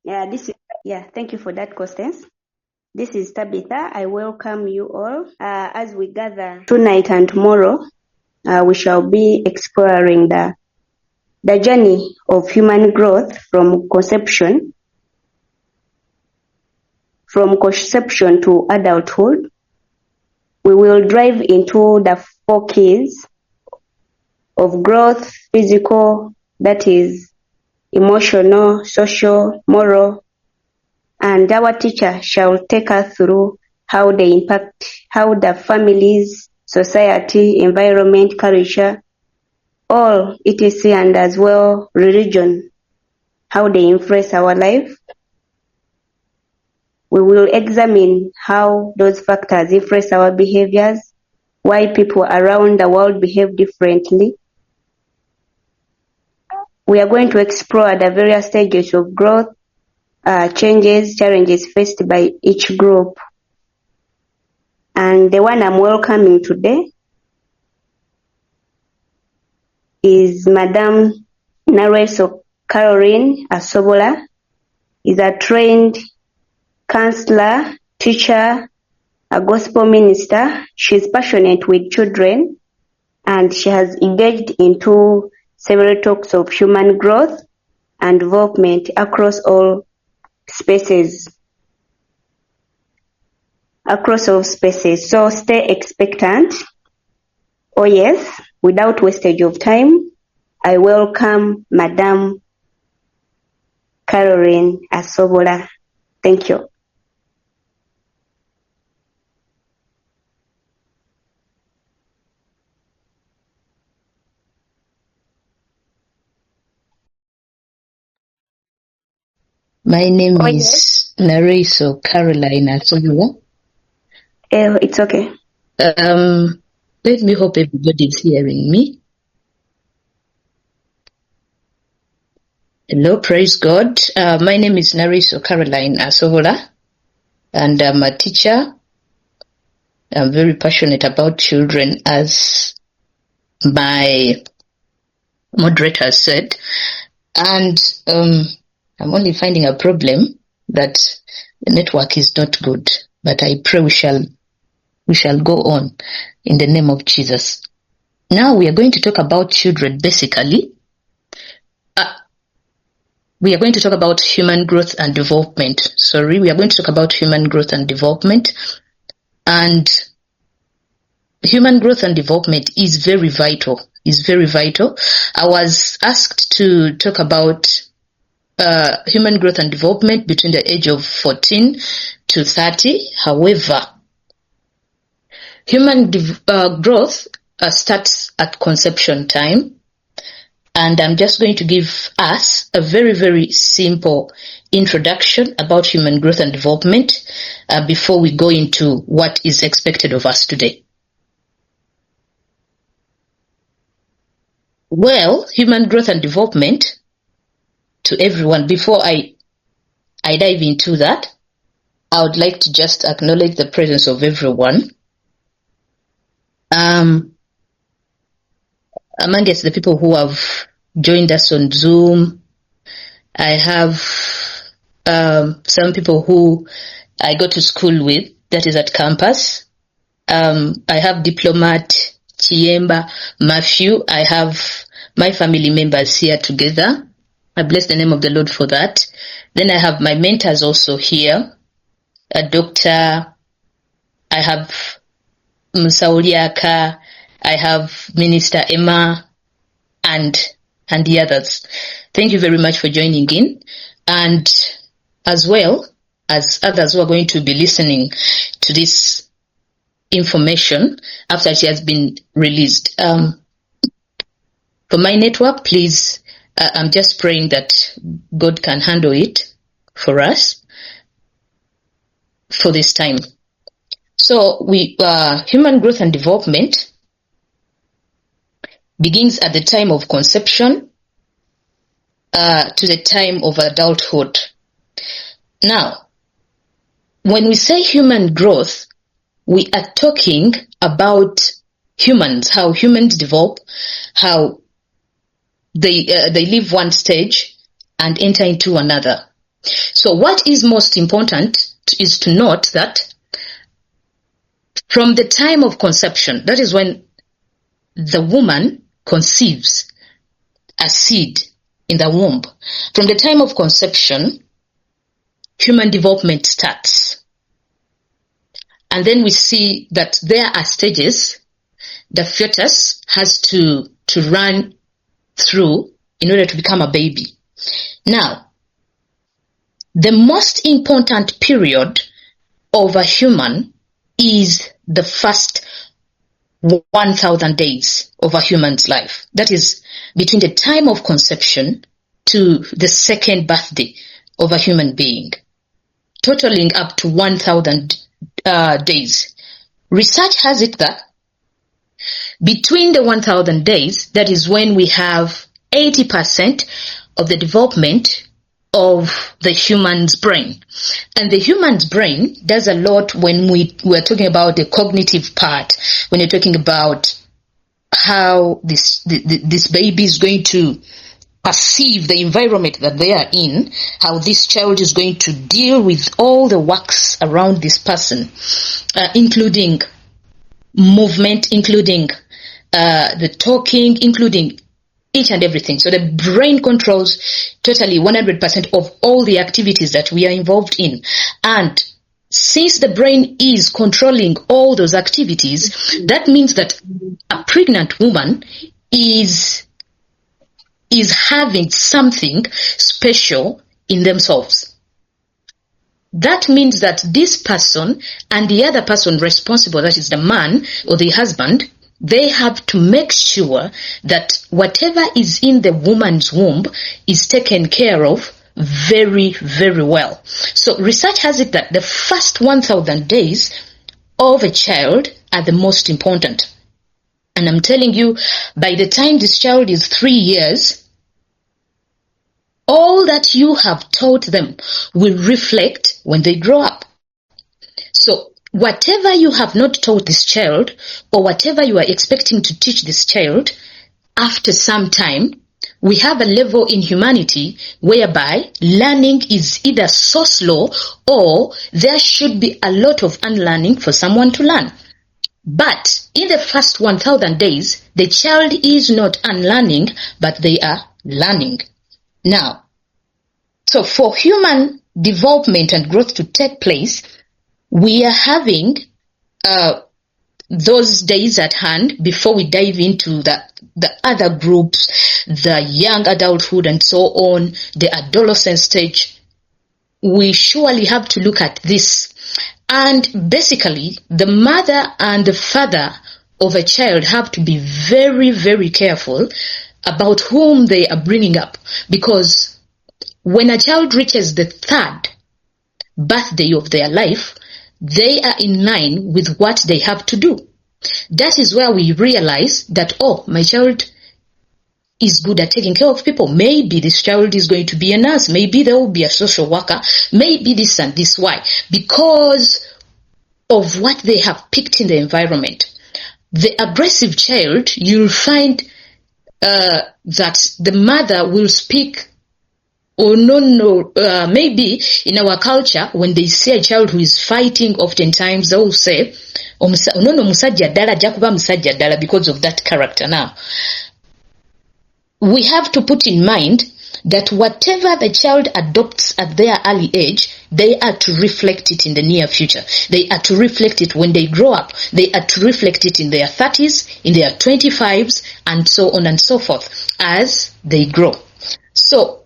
Thank you for that, Constance. This is Tabitha. I welcome you all. As we gather tonight and tomorrow, we shall be exploring the journey of human growth from conception to adulthood. We will dive into the 4 keys of growth: physical, that is emotional, social, moral, and our teacher shall take us through how they impact, how the families, society, environment, culture, all etc., and as well religion, how they influence our life. We will examine how those factors influence our behaviors, why people around the world behave differently. We are going to explore the various stages of growth, changes, challenges faced by each group. And the one I'm welcoming today is Madam Nalweyiso Caroline Asobola. Is a trained counselor, teacher, a gospel minister. She's passionate with children and she has engaged into several talks of human growth and development across all spaces. So stay expectant. Oh yes, without wastage of time, I welcome Madam Caroline Asobola. Thank you. My name is Nalweyiso Caroline Asobola. It's okay. Let me hope everybody is hearing me. Hello, praise God. My name is Nalweyiso Caroline Asobola, and I'm a teacher. I'm very passionate about children, as my moderator said, and I'm only finding a problem that the network is not good, but I pray we shall go on in the name of Jesus. Now we are going to talk about children basically. We are going to talk about human growth and development. We are going to talk about human growth and development. And human growth and development is very vital. I was asked to talk about human growth and development between the age of 14 to 30. However, human growth starts at conception time. And I'm just going to give us a very, very simple introduction about human growth and development before we go into what is expected of us today. Well, human growth and development to everyone. Before I dive into that, I would like to just acknowledge the presence of everyone. Amongst the people who have joined us on Zoom, I have some people who I go to school with, that is at campus. I have Diplomat, Chiemba, Matthew. I have my family members here together. I bless the name of the Lord for that. Then I have my mentors also here, a doctor. I have Musauliaka. I have Minister Emma and the others. Thank you very much for joining in, and as well as others who are going to be listening to this information after it has been released. For my network, please, I'm just praying that God can handle it for us for this time. So human growth and development begins at the time of conception to the time of adulthood. Now, when we say human growth, we are talking about humans, how humans develop, how they leave one stage and enter into another. So what is most important is to note that from the time of conception, that is when the woman conceives a seed in the womb. From the time of conception, human development starts. And then we see that there are stages the fetus has to run through in order to become a baby. Now, the most important period of a human is the first 1,000 days of a human's life. That is between the time of conception to the second birthday of a human being, totaling up to 1,000 days. Research has it that between the 1,000 days, that is when we have 80% of the development of the human's brain. And the human's brain does a lot when we're talking about the cognitive part, when you're talking about how this baby is going to perceive the environment that they are in, how this child is going to deal with all the works around this person, including movement, including the talking, including each and everything. So the brain controls totally 100% of all the activities that we are involved in. And since the brain is controlling all those activities, that means that a pregnant woman is having something special in themselves. That means that this person and the other person responsible, that is the man or the husband, they have to make sure that whatever is in the woman's womb is taken care of very, very well. So research has it that the first 1,000 days of a child are the most important. And I'm telling you, by the time this child is 3 years, all that you have taught them will reflect when they grow up. So whatever you have not taught this child, or whatever you are expecting to teach this child, after some time, we have a level in humanity whereby learning is either so slow or there should be a lot of unlearning for someone to learn. But in the first 1,000 days, the child is not unlearning, but they are learning. Now, so for human development and growth to take place, we are having those days at hand before we dive into the other groups, the young adulthood and so on, the adolescent stage. We surely have to look at this. And basically, the mother and the father of a child have to be very, very careful about whom they are bringing up. Because when a child reaches the third birthday of their life, they are in line with what they have to do. That is where we realize that, oh, my child is good at taking care of people. Maybe this child is going to be a nurse. Maybe there will be a social worker. Maybe this and this. Why? Because of what they have picked in the environment. The aggressive child, you'll find that the mother will speak, or maybe in our culture, when they see a child who is fighting, oftentimes they will say, musajja ddala ajja kuba musajja ddala, because of that character. Now, we have to put in mind that whatever the child adopts at their early age, they are to reflect it in the near future. They are to reflect it when they grow up. They are to reflect it in their 30s, in their 25s, and so on and so forth as they grow. So,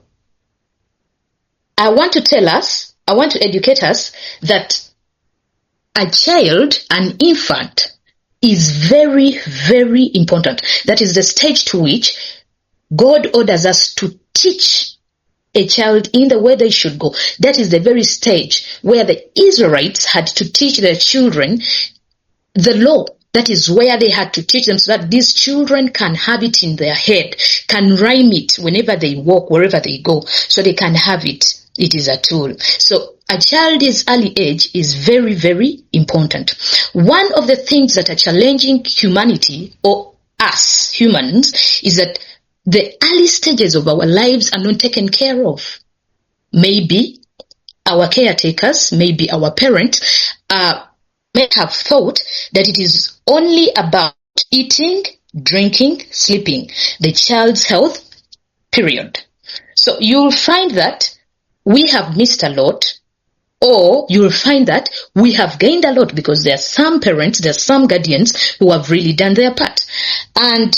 I want to educate us that a child, an infant, is very, very important. That is the stage to which God orders us to teach a child in the way they should go. That is the very stage where the Israelites had to teach their children the law. That is where they had to teach them so that these children can have it in their head, can rhyme it whenever they walk, wherever they go, so they can have it. It is a tool. So a child's early age is very, very important. One of the things that are challenging humanity, or us humans, is that the early stages of our lives are not taken care of. Maybe our caretakers, maybe our parents, may have thought that it is only about eating, drinking, sleeping, the child's health, period. So you'll find that we have missed a lot, or you'll find that we have gained a lot, because there are some parents, there are some guardians who have really done their part. And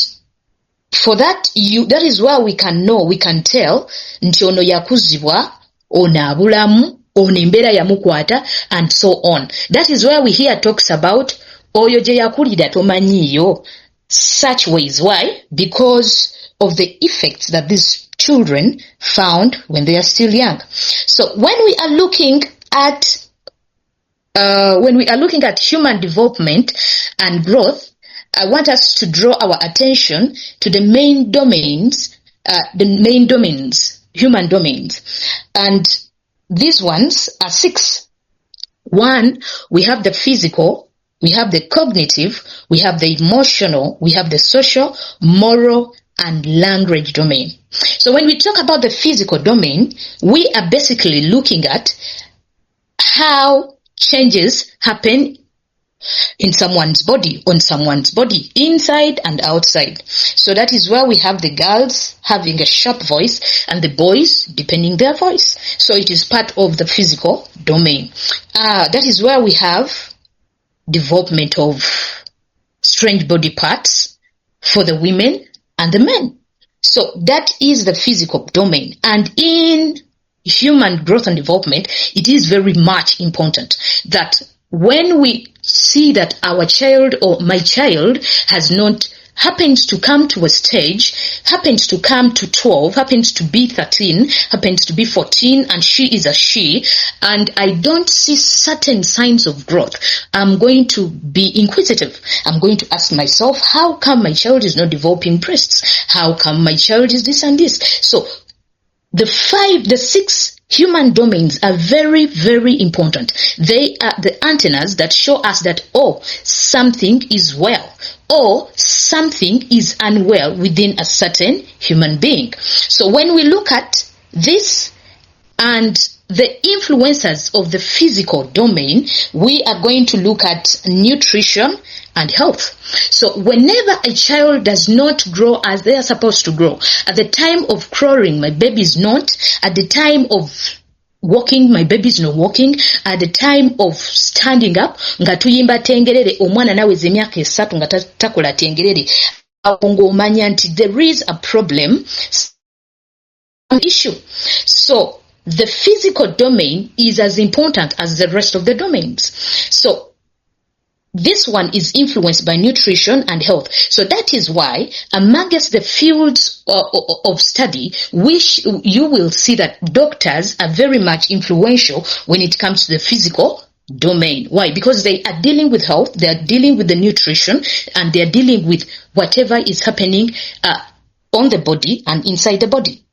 for that, that is where we can know, we can tell, nti ono yakuzibwa, ono abulamu, ono embeera yamukwata, and so on. That is where we hear talks about oyo gye yakulira tomanyiyo, such ways. Why? Because of the effects that these children found when they are still young. So when we are looking at human development and growth, I want us to draw our attention to the main domains, human domains. And these ones are 6. 1, we have the physical, we have the cognitive, we have the emotional, we have the social, moral, and language domain. So when we talk about the physical domain, we are basically looking at how changes happen in someone's body, on someone's body, inside and outside. So that is where we have the girls having a sharp voice and the boys deepening their voice. So it is part of the physical domain. That is where we have development of strange body parts for the women and the men. So that is the physical domain. And in human growth and development, it is very much important that when we see that our child or my child happens to come to a stage, happens to come to 12, happens to be 13, happens to be 14, and she is a she, and I don't see certain signs of growth, I'm going to be inquisitive. I'm going to ask myself, how come my child is not developing breasts? How come my child is this and this? So the 6 human domains are very, very important. They are the antennas that show us that, oh, something is well, or something is unwell within a certain human being. So when we look at this and the influences of the physical domain, we are going to look at nutrition and health. So whenever a child does not grow as they are supposed to grow, at the time of crawling, my baby is not, at the time of walking, my baby is not walking, at the time of standing up, nga tuyimba tengerere, omwana naweze emyaka 3 nga takola tengerere, ng'omanya nti there is a problem, an issue. So the physical domain is as important as the rest of the domains. So this one is influenced by nutrition and health. So that is why amongst the fields of study, which you will see that doctors are very much influential when it comes to the physical domain. Why? Because they are dealing with health, they are dealing with the nutrition, and they are dealing with whatever is happening on the body and inside the body.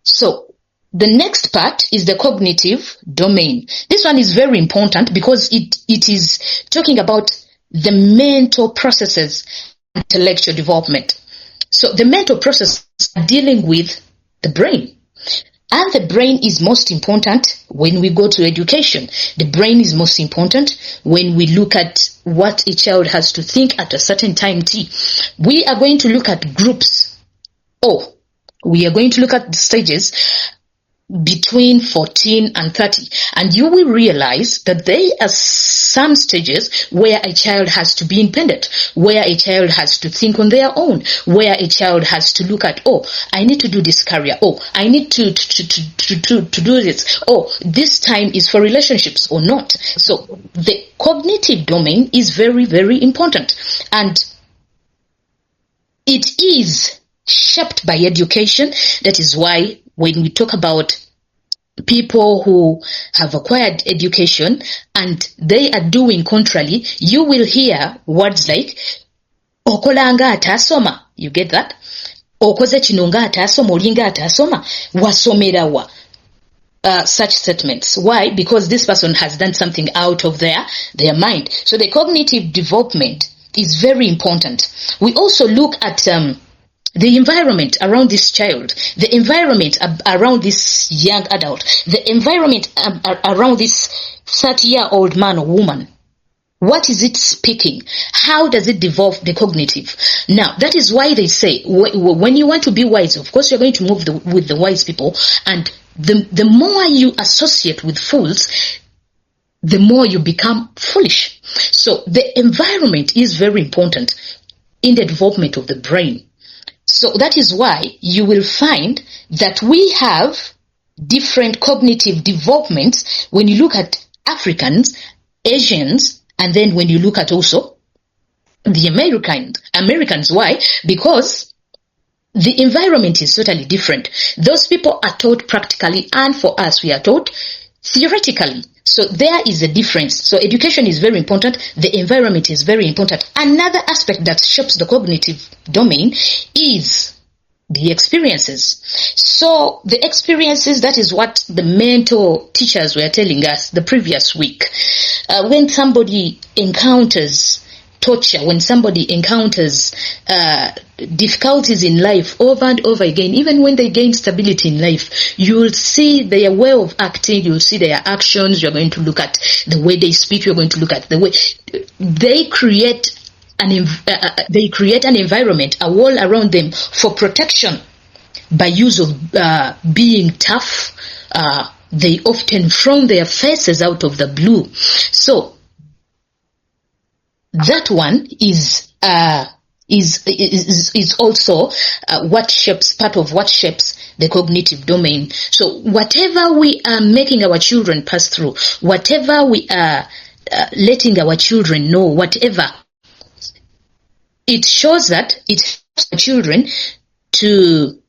So the next part is the cognitive domain. This one is very important because it is talking about the mental processes and intellectual development. So the mental processes are dealing with the brain. And the brain is most important when we go to education. The brain is most important when we look at what a child has to think at a certain time T. We are going to look at groups. We are going to look at the stages between 14 and 30, and you will realize that there are some stages where a child has to be independent, where a child has to think on their own, where a child has to look at, I need to do this career, I need to do this, this time is for relationships or not. So the cognitive domain is very, very important, and it is shaped by education. That is why when we talk about people who have acquired education and they are doing contrary, you will hear words like okolanga atasoma. You get that? Okoze kino nga atasoma, olinga atasoma, wasomera wa. Such statements. Why? Because this person has done something out of their mind. So the cognitive development is very important. We also look at the environment around this child, the environment around this young adult, the environment around this 30-year-old man or woman, what is it speaking? How does it devolve the cognitive? Now, that is why they say, when you want to be wise, of course, you're going to move with the wise people, and the more you associate with fools, the more you become foolish. So the environment is very important in the development of the brain. So that is why you will find that we have different cognitive developments when you look at Africans, Asians, and then when you look at also the Americans. Why? Because the environment is totally different. Those people are taught practically, and for us, we are taught theoretically. So there is a difference. So education is very important. The environment is very important. Another aspect that shapes the cognitive domain is the experiences. So the experiences, that is what the mentor teachers were telling us the previous week. When somebody encounters torture, when somebody encounters difficulties in life over and over again, even when they gain stability in life, you will see their way of acting, you will see their actions, you're going to look at the way they speak, you're going to look at the way they create an environment, a wall around them for protection by use of being tough. They often frown their faces out of the blue. So that one is also part of what shapes the cognitive domain. So whatever we are making our children pass through, whatever we are letting our children know, whatever, it shows that it helps the children to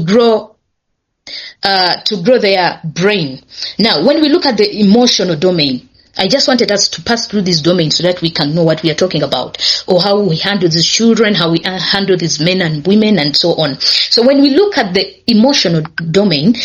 grow their brain. Now, when we look at the emotional domain, I just wanted us to pass through this domain so that we can know what we are talking about, or how we handle these children, how we handle these men and women, and so on. So when we look at the emotional domain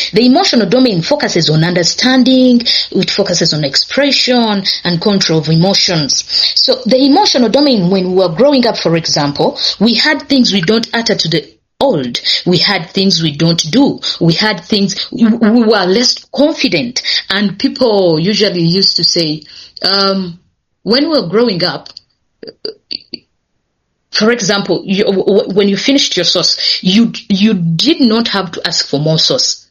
focuses on understanding, it focuses on expression and control of emotions. So the emotional domain, when we were growing up, for example, we had things we don't utter to the old. We had things we don't do. We had things, we were less confident. And people usually used to say, when we were growing up, for example, when you finished your sauce, you did not have to ask for more sauce.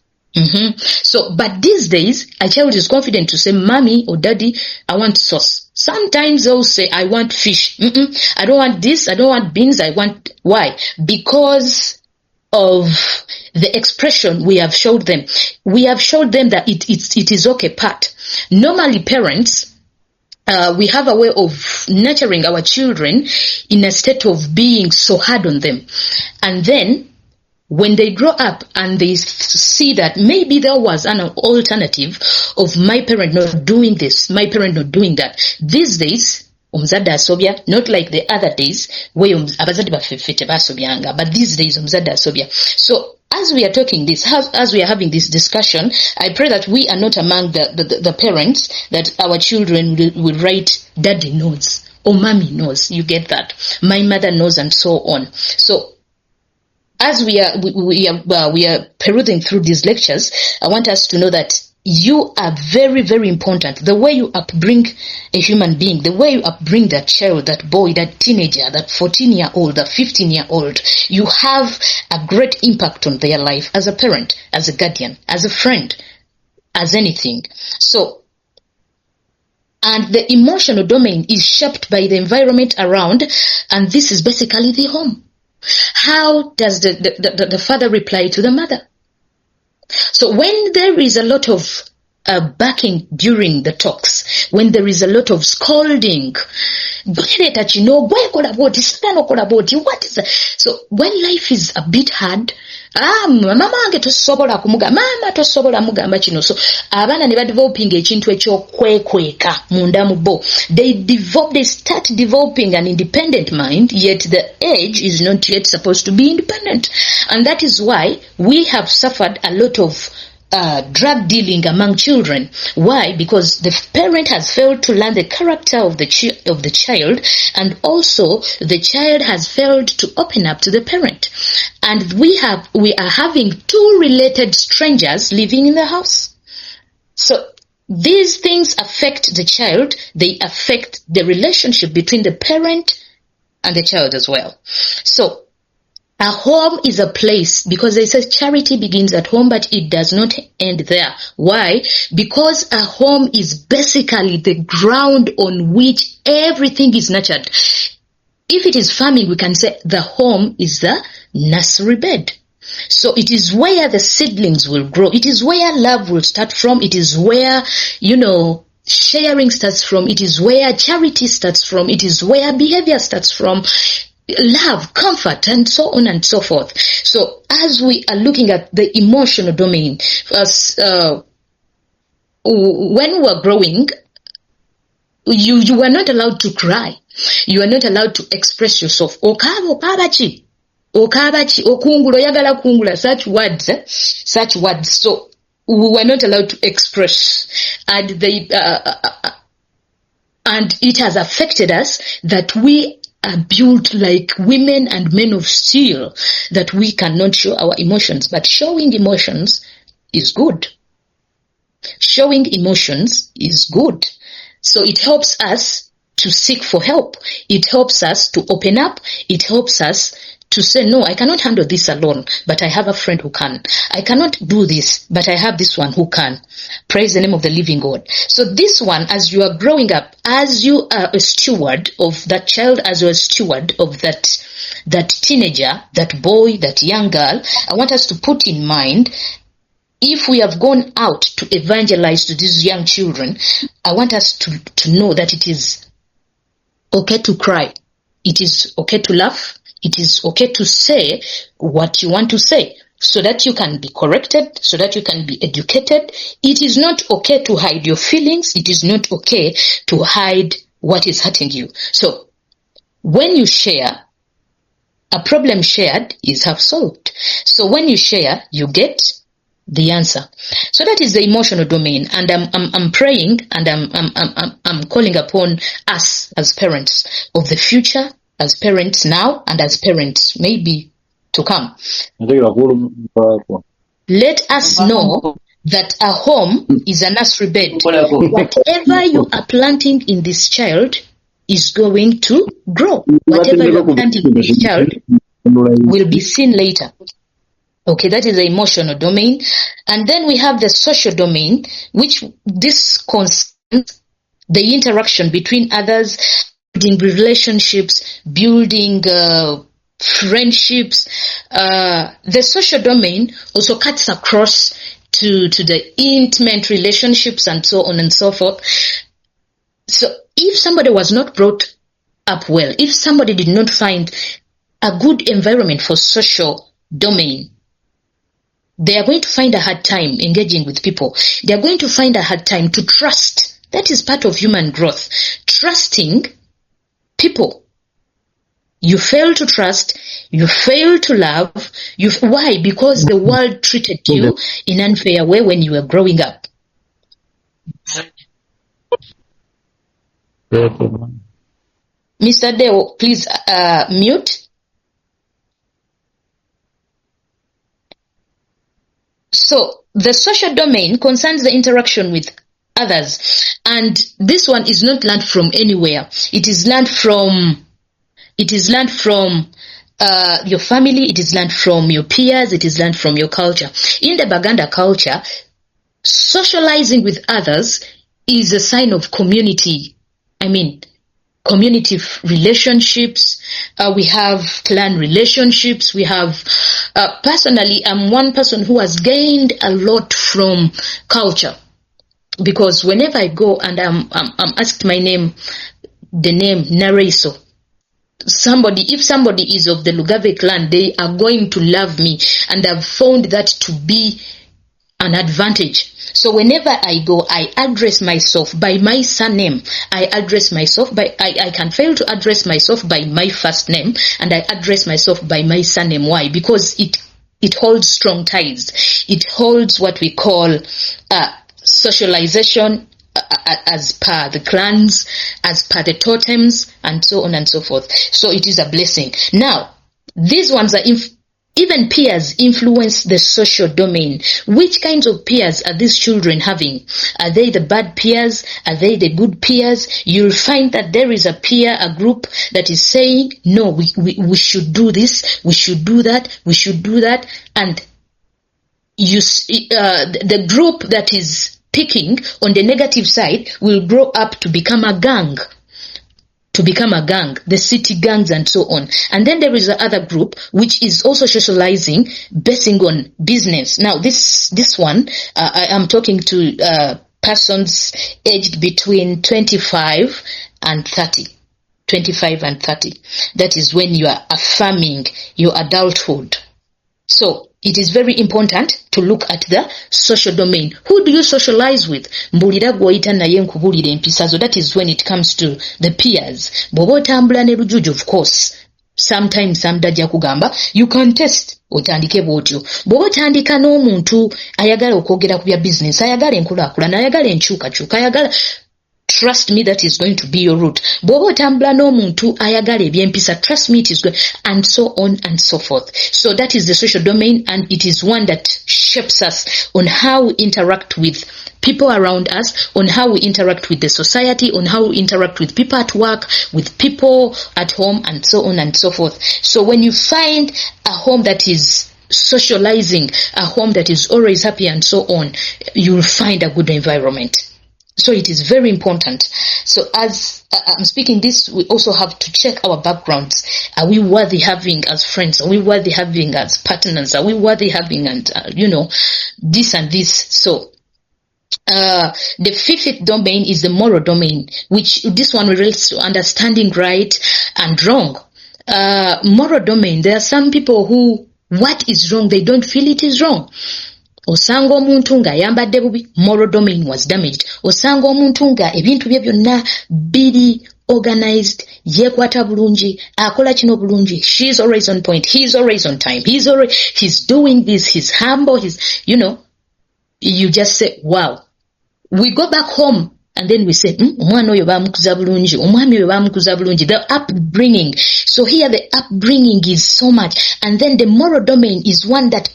So, but these days, a child is confident to say, Mommy or Daddy, I want sauce. Sometimes they'll say, I want fish. I don't want this. I don't want beans. I want, why? Because of the expression we have showed them. We have showed them that it is okay part. Normally parents, we have a way of nurturing our children in a state of being so hard on them. And then when they grow up and they see that maybe there was an alternative of my parent not doing this, my parent not doing that. These days, omuzadde asobya, not like the other days where abazadde baffe tebasobyanga, but these days omuzadde asobya. So as we are talking this, as we are having this discussion, I pray that we are not among the parents that our children will write, Daddy knows, or Mommy knows. You get that? My mother knows, and so on. So as we are perusing through these lectures, I want us to know that you are very, very important. The way you upbring a human being, the way you upbring that child, that boy, that teenager, that 14-year-old, that 15-year-old, you have a great impact on their life as a parent, as a guardian, as a friend, as anything. So, and the emotional domain is shaped by the environment around, and this is basically the home. How does the father reply to the mother? So when there is a lot of backing during the talks, when there is a lot of scolding, what is that? So when life is a bit hard, mama wange tosobola mugamba kino. So abaana ne developing ekintu ekyokwekweka munda mu bo. They start developing an independent mind, yet the age is not yet supposed to be independent. And that is why we have suffered a lot of drug dealing among children. Why? Because the parent has failed to learn the character of the child, and also the child has failed to open up to the parent. And we are having two related strangers living in the house. So these things affect the child. They affect the relationship between the parent and the child as well. So a home is a place, because they say charity begins at home, but it does not end there. Why? Because a home is basically the ground on which everything is nurtured. If it is farming, we can say the home is the nursery bed. So it is where the seedlings will grow. It is where love will start from. It is where, sharing starts from. It is where charity starts from. It is where behavior starts from. Love, comfort, and so on and so forth. So as we are looking at the emotional domain, when we were growing, you were not allowed to cry. You are not allowed to express yourself. Okabachi, okungulo, yagala kungula, such words. So we were not allowed to express, and and it has affected us that we are built like women and men of steel, that we cannot show our emotions. But showing emotions is good. Showing emotions is good. So it helps us to seek for help. It helps us to open up. It helps us to say, no, I cannot handle this alone, but I have a friend who can. I cannot do this, but I have this one who can. Praise the name of the living God. So this one, as you are growing up, as you are a steward of that child, as you are a steward of that teenager, that boy, that young girl, I want us to put in mind, if we have gone out to evangelize to these young children, I want us to know that it is okay to cry. It is okay to laugh. It is okay to say what you want to say, so that you can be corrected, so that you can be educated. It is not okay to hide your feelings. It is not okay to hide what is hurting you. So when you share, a problem shared is half solved. So when you share, you get the answer. So that is the emotional domain, and I'm praying, and I'm calling upon us as parents of the future, as parents now, and as parents maybe to come. Let us know that a home is a nursery bed. Whatever you are planting in this child is going to grow. Whatever you are planting in this child will be seen later. Okay, that is the emotional domain. And then we have the social domain, which this concerns the interaction between others, building relationships, building friendships. The social domain also cuts across to the intimate relationships and so on and so forth. So if somebody was not brought up well, if somebody did not find a good environment for social domain, they are going to find a hard time engaging with people. They are going to find a hard time to trust. That is part of human growth. Trusting people. You fail to trust. You fail to love. Why? Because the world treated you in an unfair way when you were growing up. Mr. Deo, please mute. So the social domain concerns the interaction with others, and this one is not learned from anywhere. It is learned from your family. It is learned from your peers. It is learned from your culture. In the Baganda culture, socializing with others is a sign of community. Community relationships. We have clan relationships. We have, personally, I'm one person who has gained a lot from culture, because whenever I go and I'm asked my name, the name Nalweyiso, if somebody is of the Lugave clan, they are going to love me, and I've found that to be an advantage. So whenever I go, I address myself by my surname. I can fail to address myself by my first name, and I address myself by my surname. Why? Because it It holds strong ties. It holds what we call socialization as per the clans, as per the totems, and so on and so forth. So it is a blessing. Now, these ones are even peers influence the social domain. Which kinds of peers are these children having? Are they the bad peers? Are they the good peers? You'll find that there is a peer, a group that is saying, no, we should do this, we should do that, we should do that. And the group that is picking on the negative side will grow up to become a gang. The city gangs and so on. And then there is the other group which is also socializing, basing on business. Now this one, I am talking to persons aged between 25 and 30. 25 and 30. That is when you are affirming your adulthood. So it is very important to look at the social domain. Who do you socialize with? Mbulira gwoyita naye nkubulira empisa zo. That is when it comes to the peers. Bw'oba otambula ne lujuju, of course, sometimes samdajja kugamba, you can test otandike bw'otyo. Bw'oba otandika n'omuntu ayagala okwogera ku bya business, ayagala enkulaakulana, ayagala enkyukakyuka, ayagala, trust me, that is going to be your route. Bw'oba otambula n'omuntu ayagala ebyempisa, trust me, it is going, and so on and so forth. So that is the social domain, and it is one that shapes us on how we interact with people around us, on how we interact with the society, on how we interact with people at work, with people at home, and so on and so forth. So when you find a home that is socializing, a home that is always happy and so on, you will find a good environment. So it is very important. So as I'm speaking this, we also have to check our backgrounds. Are we worthy having as friends? Are we worthy having as partners? Are we worthy having, and this and this? So the fifth domain is the moral domain, which this one relates to understanding right and wrong. Moral domain, there are some people who, what is wrong, they don't feel it is wrong. Osanga omuntu nga ayambadde bubi, moral domain was damaged. Osanga omuntu nga ebintu bye byonna biri organized, yekwata bulungi, akola kino bulungi, she's always on point, he's always on time, he's doing this, he's humble, you just say, wow. We go back home and then we say, omwana oyo bamukuza bulungi, omwami oyo bamukuza bulungi, the upbringing. So here the upbringing is so much. And then the moral domain is one that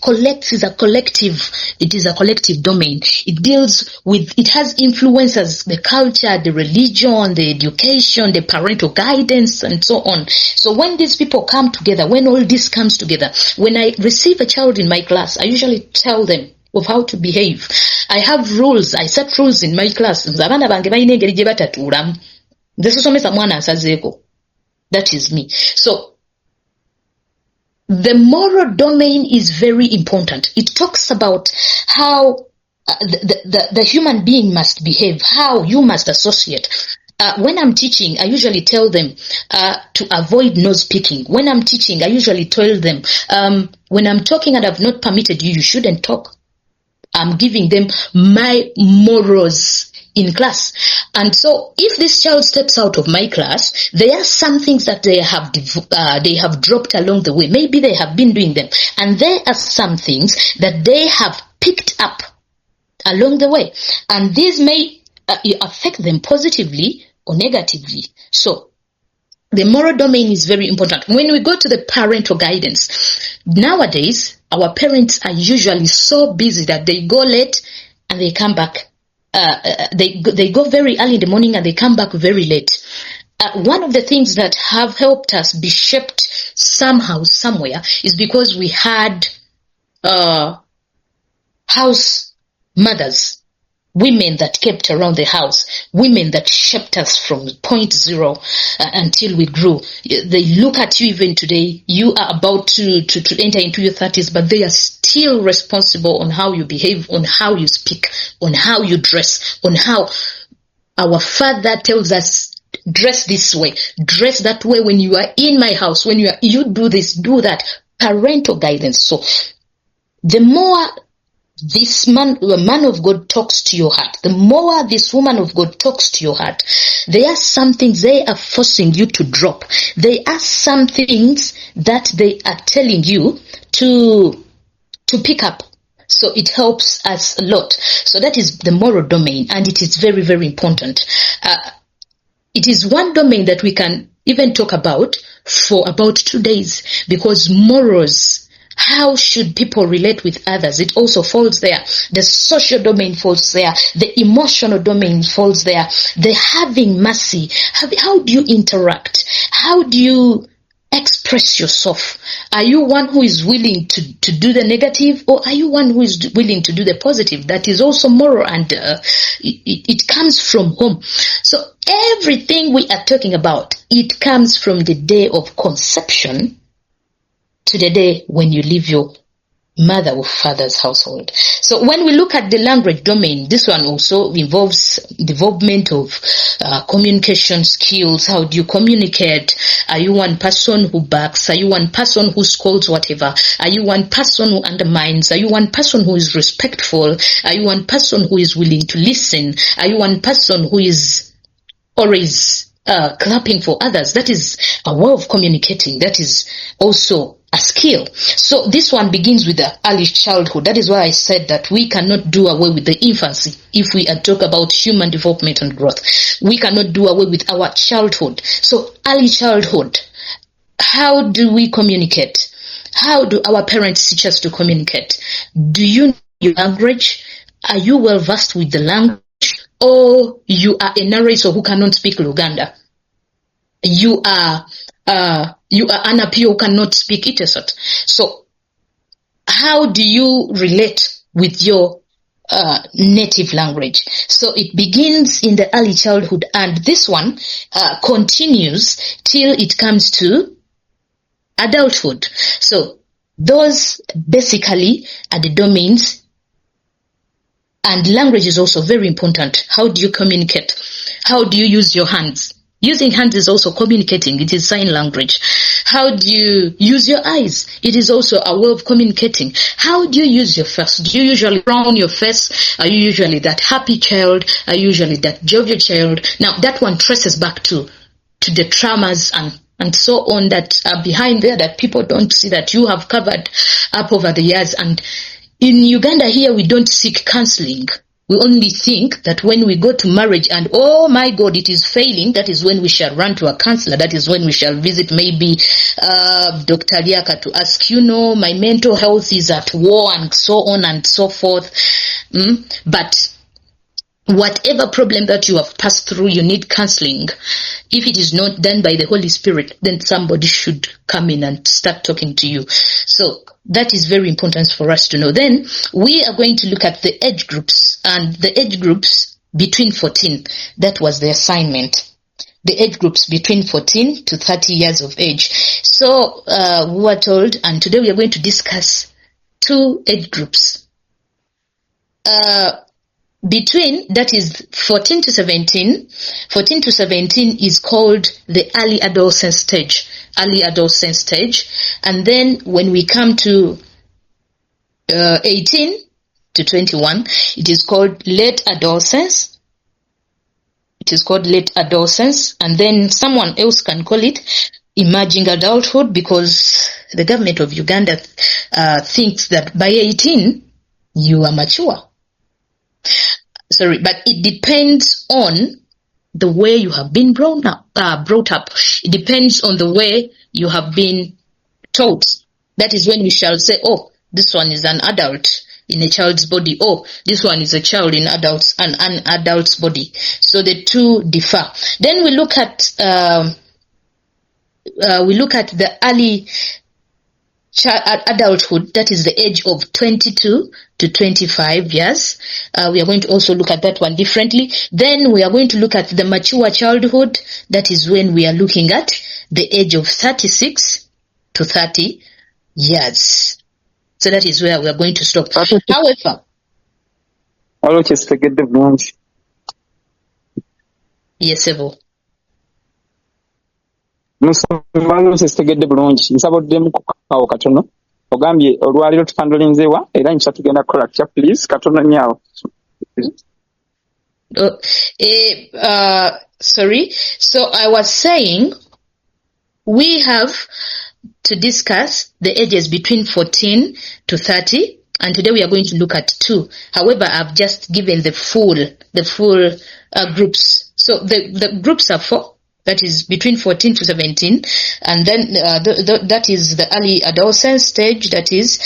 is a collective domain. It deals with, it has influences, the culture, the religion, the education, the parental guidance, and so on. So when these people come together, when all this comes together, when I receive a child in my class, I usually tell them of how to behave. I have rules. I set rules in my class. Abaana bange balina engeri gye batatuulamu. Nze sisomesa mwana asazeeko. That is me. So the moral domain is very important. It talks about how the human being must behave, how you must associate. When I'm teaching, I usually tell them to avoid nose picking. When I'm teaching, I usually tell them, when I'm talking and I've not permitted you, you shouldn't talk. I'm giving them my morals in class. And so if this child steps out of my class, there are some things that they have dropped along the way. Maybe they have been doing them. And there are some things that they have picked up along the way. And these may affect them positively or negatively. So the moral domain is very important. When we go to the parental guidance, nowadays, our parents are usually so busy that they go late and they come back. They go very early in the morning and they come back very late. One of the things that have helped us be shaped somehow, somewhere, is because we had house mothers. Women that kept around the house, women that shaped us from point zero until we grew. They look at you even today. You are about to enter into your 30s, but they are still responsible on how you behave, on how you speak, on how you dress, on how our father tells us, dress this way, dress that way when you are in my house, when you do this, do that. Parental guidance. So the more this man of God talks to your heart, the more this woman of God talks to your heart, there are some things they are forcing you to drop. There are some things that they are telling you to to pick up. So it helps us a lot. So that is the moral domain, and it is very, very important. It is one domain that we can even talk about for about 2 days, because morals, how should people relate with others, it also falls there. The social domain falls there. The emotional domain falls there. The having mercy. How do you interact? How do you express yourself? Are you one who is willing to do the negative, or are you one who is willing to do the positive? That is also moral, and it comes from home. So everything we are talking about, it comes from the day of conception to the day when you leave your mother or father's household. So when we look at the language domain, this one also involves development of communication skills. How do you communicate? Are you one person who backs? Are you one person who scolds whatever? Are you one person who undermines? Are you one person who is respectful? Are you one person who is willing to listen? Are you one person who is always clapping for others? That is a way of communicating. That is also a skill. So this one begins with the early childhood. That is why I said that we cannot do away with the infancy if we talk about human development and growth. We cannot do away with our childhood. So early childhood, how do we communicate? How do our parents teach us to communicate? Do you know your language? Are you well versed with the language? Or you are a Nalweyiso who cannot speak Luganda? You are an Apio who cannot speak Itesot. So how do you relate with your native language? So it begins in the early childhood, and this one continues till it comes to adulthood. So those basically are the domains. And language is also very important. How do you communicate? How do you use your hands? Using hands is also communicating. It is sign language. How do you use your eyes? It is also a way of communicating. How do you use your face? Do you usually frown your face? Are you usually that happy child? Are you usually that jovial child? Now that one traces back to the traumas and so on that are behind there that people don't see, that you have covered up over the years. And in Uganda here, we don't seek counseling. We only think that when we go to marriage and, oh my God, it is failing, that is when we shall run to a counselor. That is when we shall visit maybe Dr. Liaka to ask, my mental health is at war and so on and so forth. But whatever problem that you have passed through, you need counseling. If it is not done by the Holy Spirit, then somebody should come in and start talking to you. So that is very important for us to know. Then we are going to look at the age groups, and the age groups between 14. That was the assignment. The age groups between 14 to 30 years of age. So we were told, and today we are going to discuss 2 age groups. Between, that is 14 to 17. 14 to 17 is called the early adolescent stage. Early adolescent stage. And then when we come to 18 to 21, it is called late adolescence. It is called late adolescence. And then someone else can call it emerging adulthood, because the government of Uganda thinks that by 18 you are mature. But it depends on the way you have been brought up. It depends on the way you have been taught. That is when we shall say, oh, this one is an adult in a child's body. Oh, this one is a child in an adult's body. So the two differ. Then we look at the early adulthood, that is the age of 22 to 25 years. We are going to also look at that one differently. Then we are going to look at the mature childhood. That is when we are looking at the age of 36 to 30 years. So that is where we are going to stop. However, yes, Evo. Nsitegedde bulungi nsaboddemu kukawo katono ogambye olwaliro tukandolinzeewa era nkyisa tugenda kukola tutya please katono nnyo sorry, so I was saying we have to discuss the ages between 14 to 30 and today we are going to look at 2. However, I've just given the full groups. So the groups are 4. That is between 14 to 17, and then that is the early adolescence stage, that is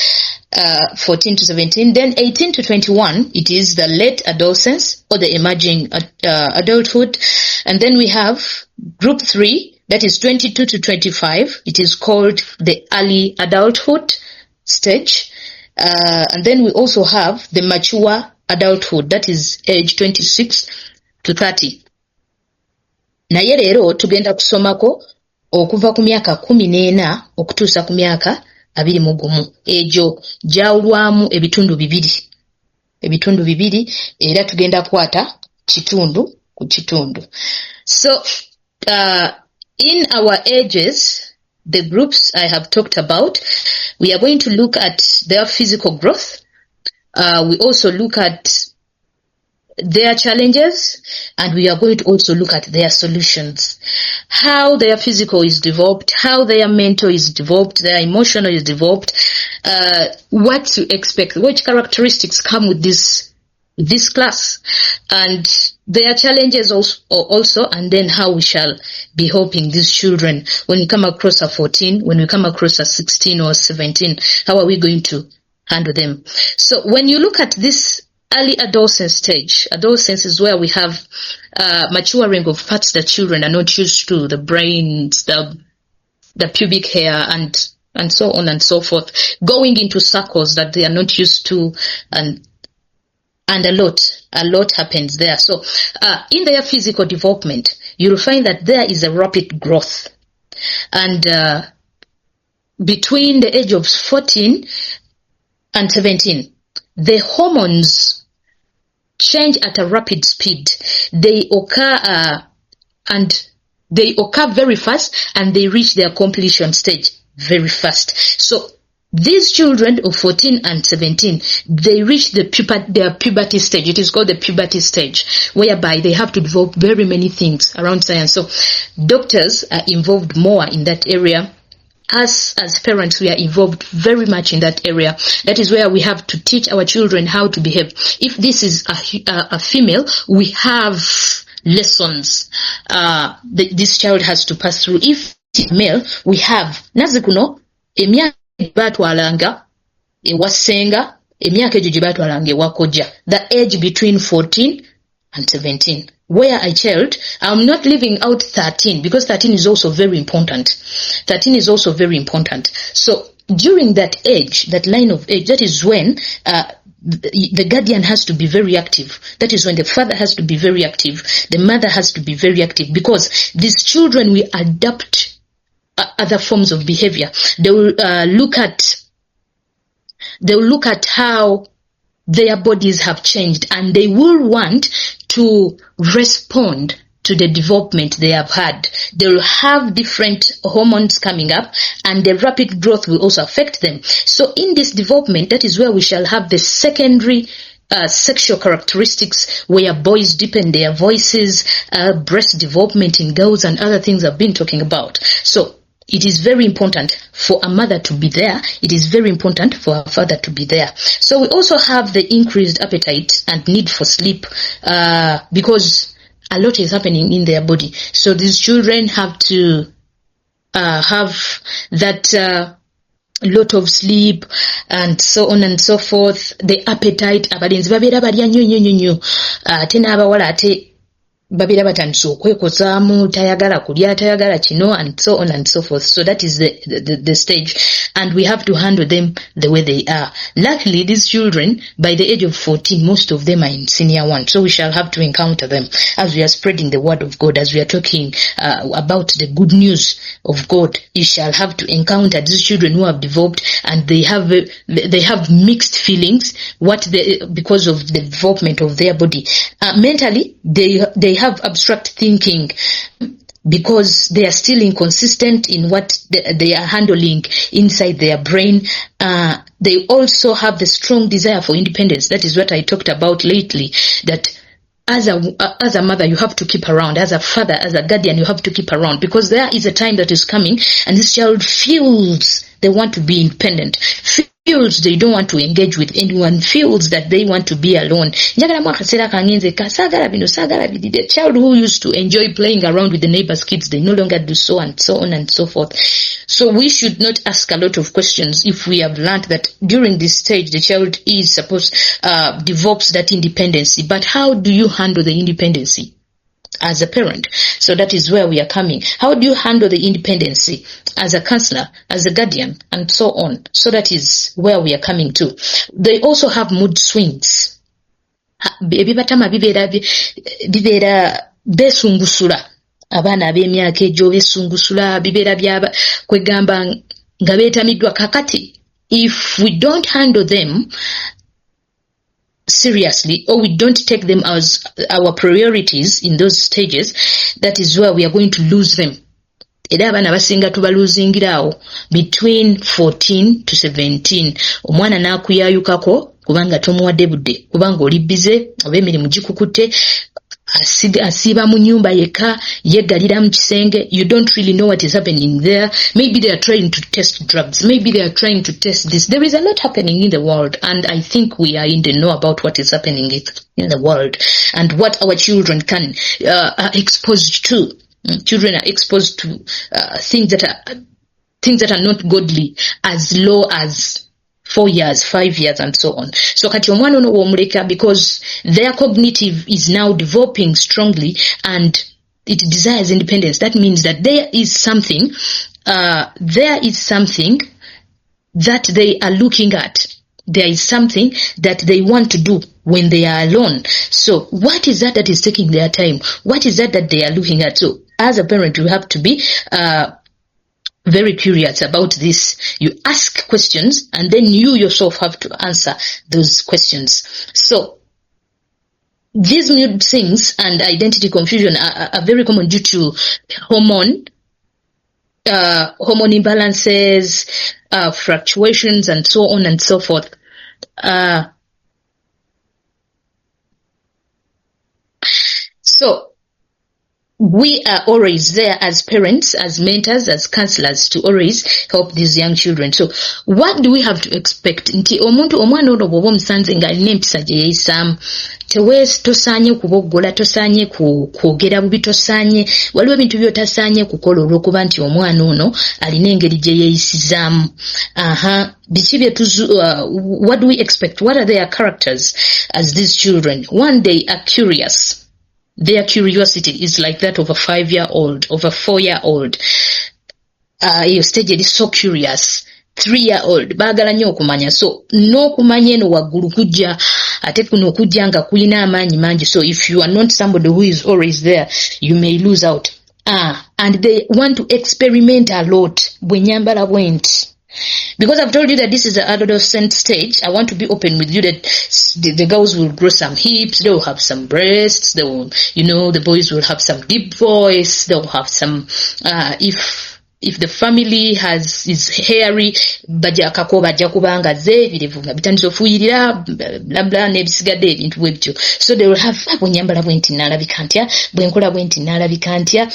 14 to 17. Then 18 to 21, it is the late adolescence or the emerging adulthood. And then we have group 3, that is 22 to 25. It is called the early adulthood stage. And then we also have the mature adulthood, that is age 26 to 30. Naye leero tugenda kusomako okuva ku myaka 14 okutuusa ku myaka 21. Egyo gyawulwamu ebitundu bibiri era tugenda kwata kitundu ku kitundu. So in our ages, the groups I have talked about, we are going to look at their physical growth. We also look at their challenges, and we are going to also look at their solutions. How their physical is developed, how their mental is developed, their emotional is developed, what to expect, which characteristics come with this class, and their challenges also, and then how we shall be helping these children when we come across a 14, when we come across a 16 or 17, how are we going to handle them? So when you look at this early adolescence stage, adolescence is where we have maturing of parts that children are not used to, the brains, the pubic hair, and so on and so forth, going into circles that they are not used to, and a lot happens there. So in their physical development, you'll find that there is a rapid growth, and between the age of 14 and 17, the hormones change at a rapid speed. They occur very fast, and they reach their completion stage very fast. So these children of 14 and 17, they reach their puberty stage. It is called the puberty stage, whereby they have to develop very many things around science. So doctors are involved more in that area. Us as parents, we are involved very much in that area. That is where we have to teach our children how to behave. If this is a female, we have lessons this child has to pass through. If it's male, we have nazikuno emyaka batwalanga ewasenga, emyaka egyo gye batwalanga ewakojja, the age between 14 and 17. Where a child, I'm not leaving out 13, because 13 is also very important. 13 is also very important. So during that age, that line of age, that is when the guardian has to be very active. That is when the father has to be very active. The mother has to be very active, because these children will adapt other forms of behavior. They will look at how their bodies have changed, and they will want to respond to the development they have had. They will have different hormones coming up, and the rapid growth will also affect them. So in this development, that is where we shall have the secondary sexual characteristics, where boys deepen their voices, breast development in girls, and other things I've been talking about. So it is very important for a mother to be there. It is very important for a father to be there. So we also have the increased appetite and need for sleep, because a lot is happening in their body. So these children have to have that lot of sleep, and so on and so forth. The appetite, abalenzi babeera balya nnyo ate n'abawala ate babeera batandise okwekozaamu, tayagala kulya, tayagala kino, and so on and so forth. So that is the stage, and we have to handle them the way they are. Luckily, these children, by the age of 14, most of them are in senior 1, so we shall have to encounter them as we are spreading the word of God, as we are talking about the good news of God. You shall have to encounter these children who have developed, and they have mixed feelings, because of the development of their body. Mentally, they have abstract thinking, because they are still inconsistent in what they are handling inside their brain. They also have the strong desire for independence. That is what I talked about lately, that as a mother, you have to keep around. As a father, as a guardian, you have to keep around, because there is a time that is coming, and this child feels they want to be independent, feels they don't want to engage with anyone, feels that they want to be alone. The child who used to enjoy playing around with the neighbors' kids, they no longer do so, and so on and so forth. So we should not ask a lot of questions if we have learned that during this stage the child is supposed develops that independency. But how do you handle the independency as a parent? So that is where we are coming. How do you handle the independency as a counselor, as a guardian, and so on? So that is where we are coming to. They also have mood swings. Ebibatama bibeera besungusula. Abaana ab'emyaka egyo besungusula bibeera byaba kwegamba nga beetamiddwa kakati. If we don't handle them seriously, or we don't take them as our priorities in those stages, that is where we are going to lose them. Era abaana basinga tubaluzingirawo between 14 to 17. Omwana n'akuyayukako kubanga tomuwadde budde, kubanga oli bize oba emirimu gikukutte, asiba mu nyumba yeka, yegalira mu kisenge. You don't really know what is happening there. Maybe they are trying to test drugs. Maybe they are trying to test this. There is a lot happening in the world, and I think we are in the know about what is happening in the world and what our children can are exposed to. Children are exposed to things that are not godly as low as 4 years, 5 years, and so on. So kati omwana ono w'omuleka, because their cognitive is now developing strongly and it desires independence. That means that there is something that they are looking at. There is something that they want to do when they are alone. So what is that is taking their time? What is that they are looking at? So as a parent, you have to be very curious about this. You ask questions and then you yourself have to answer those questions. So these mood swings and identity confusion are very common due to hormone imbalances, fluctuations, and so on and so forth. So we are always there as parents, as mentors, as counselors to always help these young children. So what do we have to expect? Nti omuntu omwana ono bw'oba omusanze ng'alina empisa gye yeeyisaamu, tosaanye kuboggola, tosaanye kwogera bubi, tosaanye, waliwo ebintu by'otasaanye kukola olw'okuba nti omwana ono alina engeri gye yeeyisizaamu. Biki what do we expect? What are their characters as these children? One, they are curious. Their curiosity is like that of a 5-year-old, of a 4-year-old. Your stage is so curious. 3-year-old baagala nnyo okumanya. So n'okumanya eno waggulu kujja ate kuno okujja nga kulina amaanyi mangi. So if you are not somebody who is always there, you may lose out. And they want to experiment a lot. Bwe nyambala bwenti. Because I've told you that this is the adolescent stage, I want to be open with you that the girls will grow some hips, they will have some breasts, they will, the boys will have some deep voice, they will have some, if the family is hairy, bajja kubanga zeebirevu nga bitandise ofuuyirira bla bla n'ebisigadde ebintu bwe bityo. So they will have bwe nyambala bwenti naalabika ntya, bwe nkola bwenti naalabika ntya,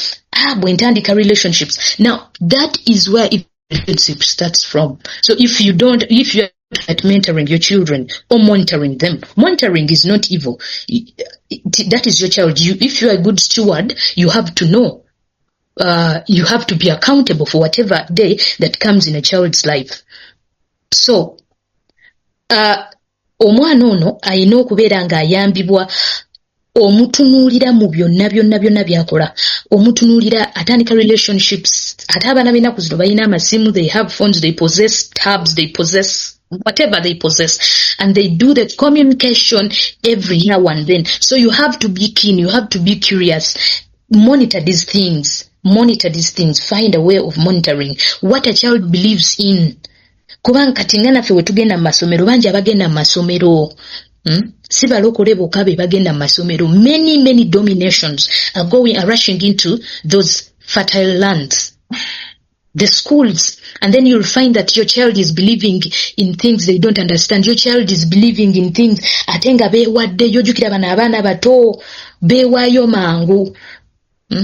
bwe ntandika relationships. Now that is where relationship starts from. So if you are at mentoring your children or monitoring them, monitoring is not evil. That is your child. If you are a good steward, you have to know. You have to be accountable for whatever day that comes in a child's life. So, omwana ono alina okubeera ng'ayambibwa omutunuulira mu byonna byakola, omutunuulira atandika relationships. Ate abaana b'ennaku zino balina amasimu, they have phones, they possess tabs, they possess whatever they possess, and they do the communication every now and then. So you have to be keen, you have to be curious, monitor these things, find a way of monitoring what a child believes in. Kubanga kati nga naffe we tugenda mu masomero, bangi abagenda mu masomero si balokole bokka be bagenda mu masomero. Many dominations are rushing into those fertile lands, the schools, and then you'll find that your child is believing in things they don't understand. Your child is believing in things ate nga beewadde, yojjukira bano abaana bato beewaayo mangu.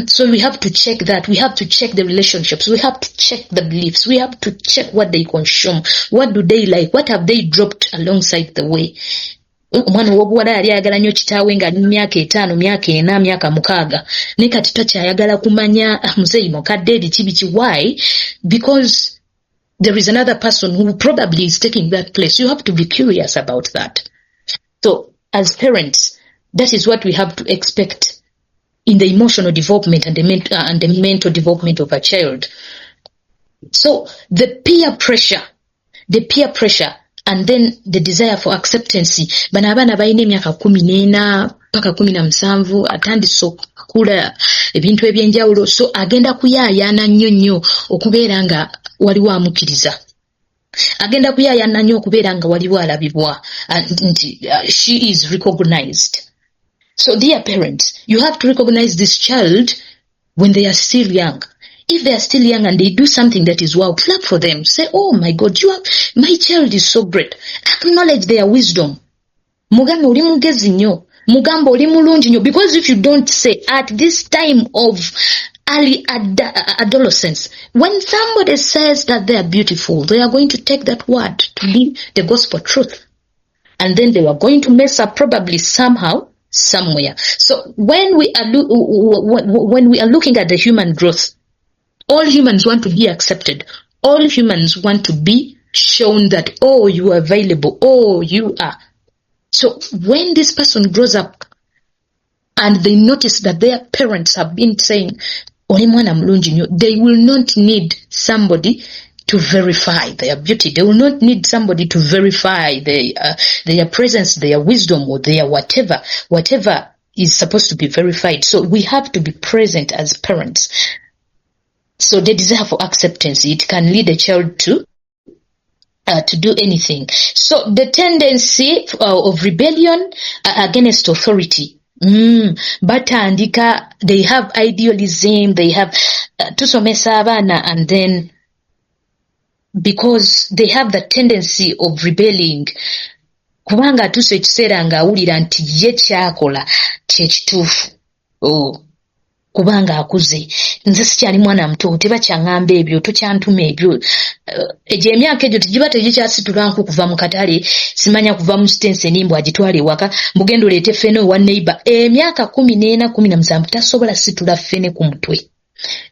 So we have to check that. We have to check the relationships. We have to check the beliefs. We have to check what they consume. What do they like? What have they dropped alongside the way? Omwana w'obuwala yali ayagala nnyo kitaawe nga ali mu myaka 5, myaka 4, myaka 6 naye kati takyayagala kumanya muzeeyi mukadde eri kibiki. Why? Because there is another person who probably is taking that place. You have to be curious about that. So as parents, that is what we have to expect in the emotional development and the mental development of a child. So the peer pressure, and then the desire for acceptance. Bano abaana balina emyaka 14 paka 17 atandise okukula ebintu ebyenjawulo, so agenda kuyaayaana nnyo okubeera nga waliwo amukiriza. Agenda kuyaayaana nnyo okubeera nga waliwo alabibwa nti she is recognized. So dear parents, you have to recognize this child when they are still young. If they are still young and they do something that is wow, clap for them. Say, oh my God, my child is so great. Acknowledge their wisdom. Mugambe oli mugezi nnyo. Mugambe oli mulungi nnyo. Because if you don't say at this time of early adolescence, when somebody says that they are beautiful, they are going to take that word to be the gospel truth. And then they are going to mess up probably somehow, somewhere. So when we are looking at the human growth, all humans want to be accepted. All humans want to be shown that, oh, you are available. Oh, you are. So when this person grows up and they notice that their parents have been saying, they will not need somebody to verify their beauty. They will not need somebody to verify their presence, their wisdom, or their whatever is supposed to be verified. So we have to be present as parents. So the desire for acceptance, it can lead a child to do anything. So the tendency of rebellion against authority. Batandika, they have idealism, they have tusomesa abaana, and then because they have the tendency of rebelling, kubanga tuse ekiseera nga awulira nti ye kyakola kyekituufu. Kubanga akuze, nze sikyali mwana muto, tebakyaŋŋamba ebyo, tokyantuma ebyo. Egyo emyaka egyo tegiba tegikyasitula nku kuva mu katale, simanya kuva mu sitenseni mbw agitwala ewaka, mbugenda oleete ffene owa neighbor. Emyaka 14, 17 tasobola situla ffene ku mutwe.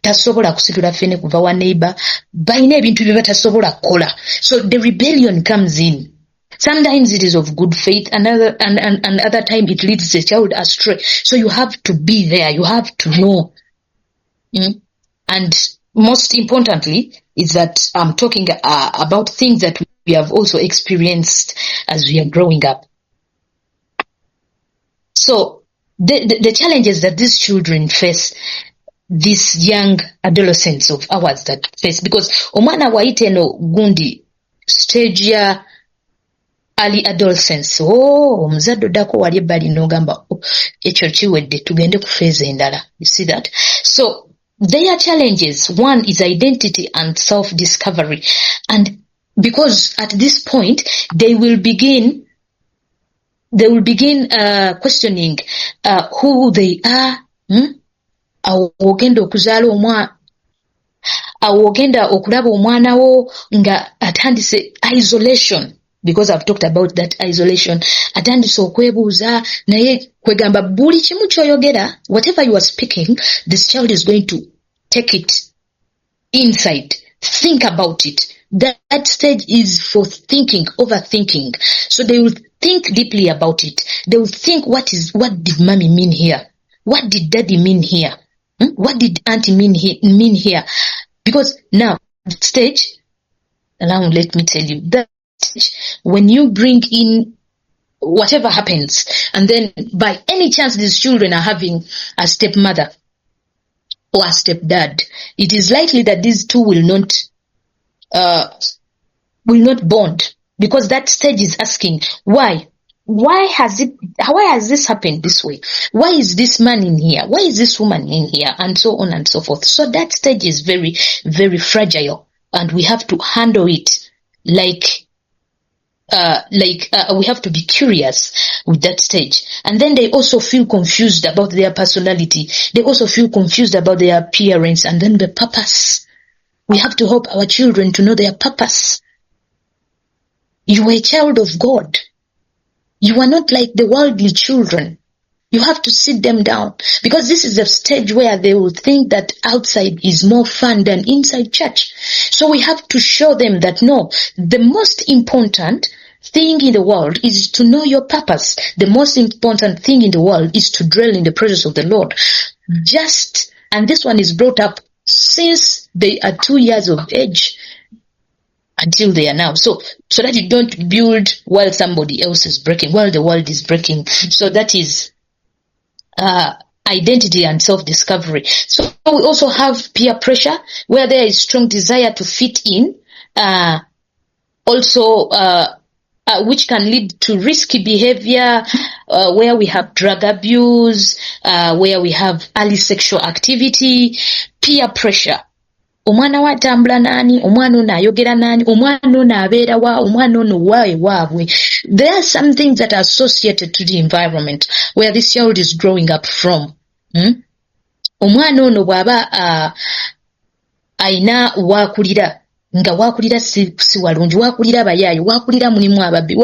Tasobola kusitula ffene kuva wa neighbor. Balina ebintu bye batasobola kukola. So the rebellion comes in. Sometimes it is of good faith, and other time it leads the child astray. So you have to be there. You have to know. And most importantly is that I'm talking about things that we have also experienced as we are growing up. So the challenges that these children face, these young adolescents of ours that face, because omwana waite no gundi stage ya early adolescence, omuzadde oddako wali ebbali n'ogamba ekyo kiwedde tugende ku phase endala. You see that? So their challenges, one is identity and self-discovery, and because at this point they will begin questioning who they are. Awo ogenda okuzaala omwana, awo ogenda okulaba omwana wo nga atandise isolation. Because I've talked about that isolation. Atandise okwebuuza, naye kwegamba buli kimu kyoyogera, whatever you are speaking, this child is going to take it inside, think about it. That stage is for thinking, overthinking. So they will think deeply about it. They will think, what did mommy mean here? What did daddy mean here? What did auntie mean here? Because now, that stage, now let me tell you, that when you bring in whatever happens, and then by any chance these children are having a stepmother or a stepdad, it is likely that these two will not bond, because that stage is asking why has this happened this way? Why is this man in here? Why is this woman in here? And so on and so forth. So that stage is very, very fragile, and we have to handle it like we have to be curious with that stage. And then they also feel confused about their personality. They also feel confused about their appearance and then the purpose. We have to help our children to know their purpose. You are a child of God. You are not like the worldly children. You have to sit them down, because this is the stage where they will think that outside is more fun than inside church. So we have to show them that no, the most important thing in the world is to know your purpose. The most important thing in the world is to dwell in the presence of the Lord. And this one is brought up since they are 2 years of age until they are now. So that you don't build while somebody else is breaking, while the world is breaking. So that is identity and self-discovery. So we also have peer pressure, where there is strong desire to fit in, which can lead to risky behavior, where we have drug abuse, where we have early sexual activity. Peer pressure. Omwana wa tambula nani, omwana ono ayogera nani, omwana ono abeera wa, omwana ono wawe waabwe. There are some things that are associated to the environment where this child is growing up from. Omwana ono bw'aba ayina waakulira, nga waakulira si walungi, waakulira bayaayo, waakulira mulimu ababbi,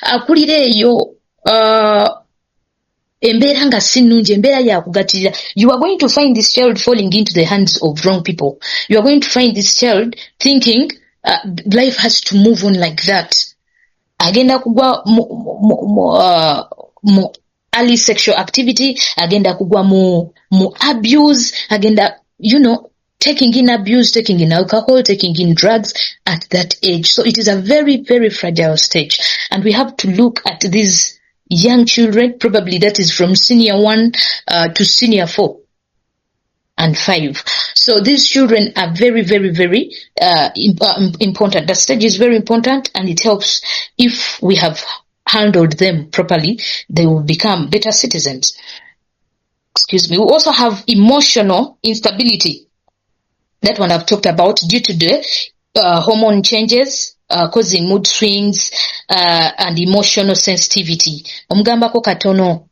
akulira eyo embeera nga si nnungi, embeera yakugatirira. You are going to find this child falling into the hands of wrong people. You are going to find this child thinking life has to move on like that. Agenda kugwa mu early sexual activity, agenda kugwa mu abuse, agenda, taking in abuse, taking in alcohol, taking in drugs at that age. So it is a very, very fragile stage. And we have to look at these young children, probably that is from senior 1 to senior 4 and 5. So these children are very, very, very important. The stage is very important, and it helps if we have handled them properly, they will become better citizens. Excuse me. We also have emotional instability. That one I've talked about, due to the hormone changes, causing mood swings and emotional sensitivity. Omugambako katono.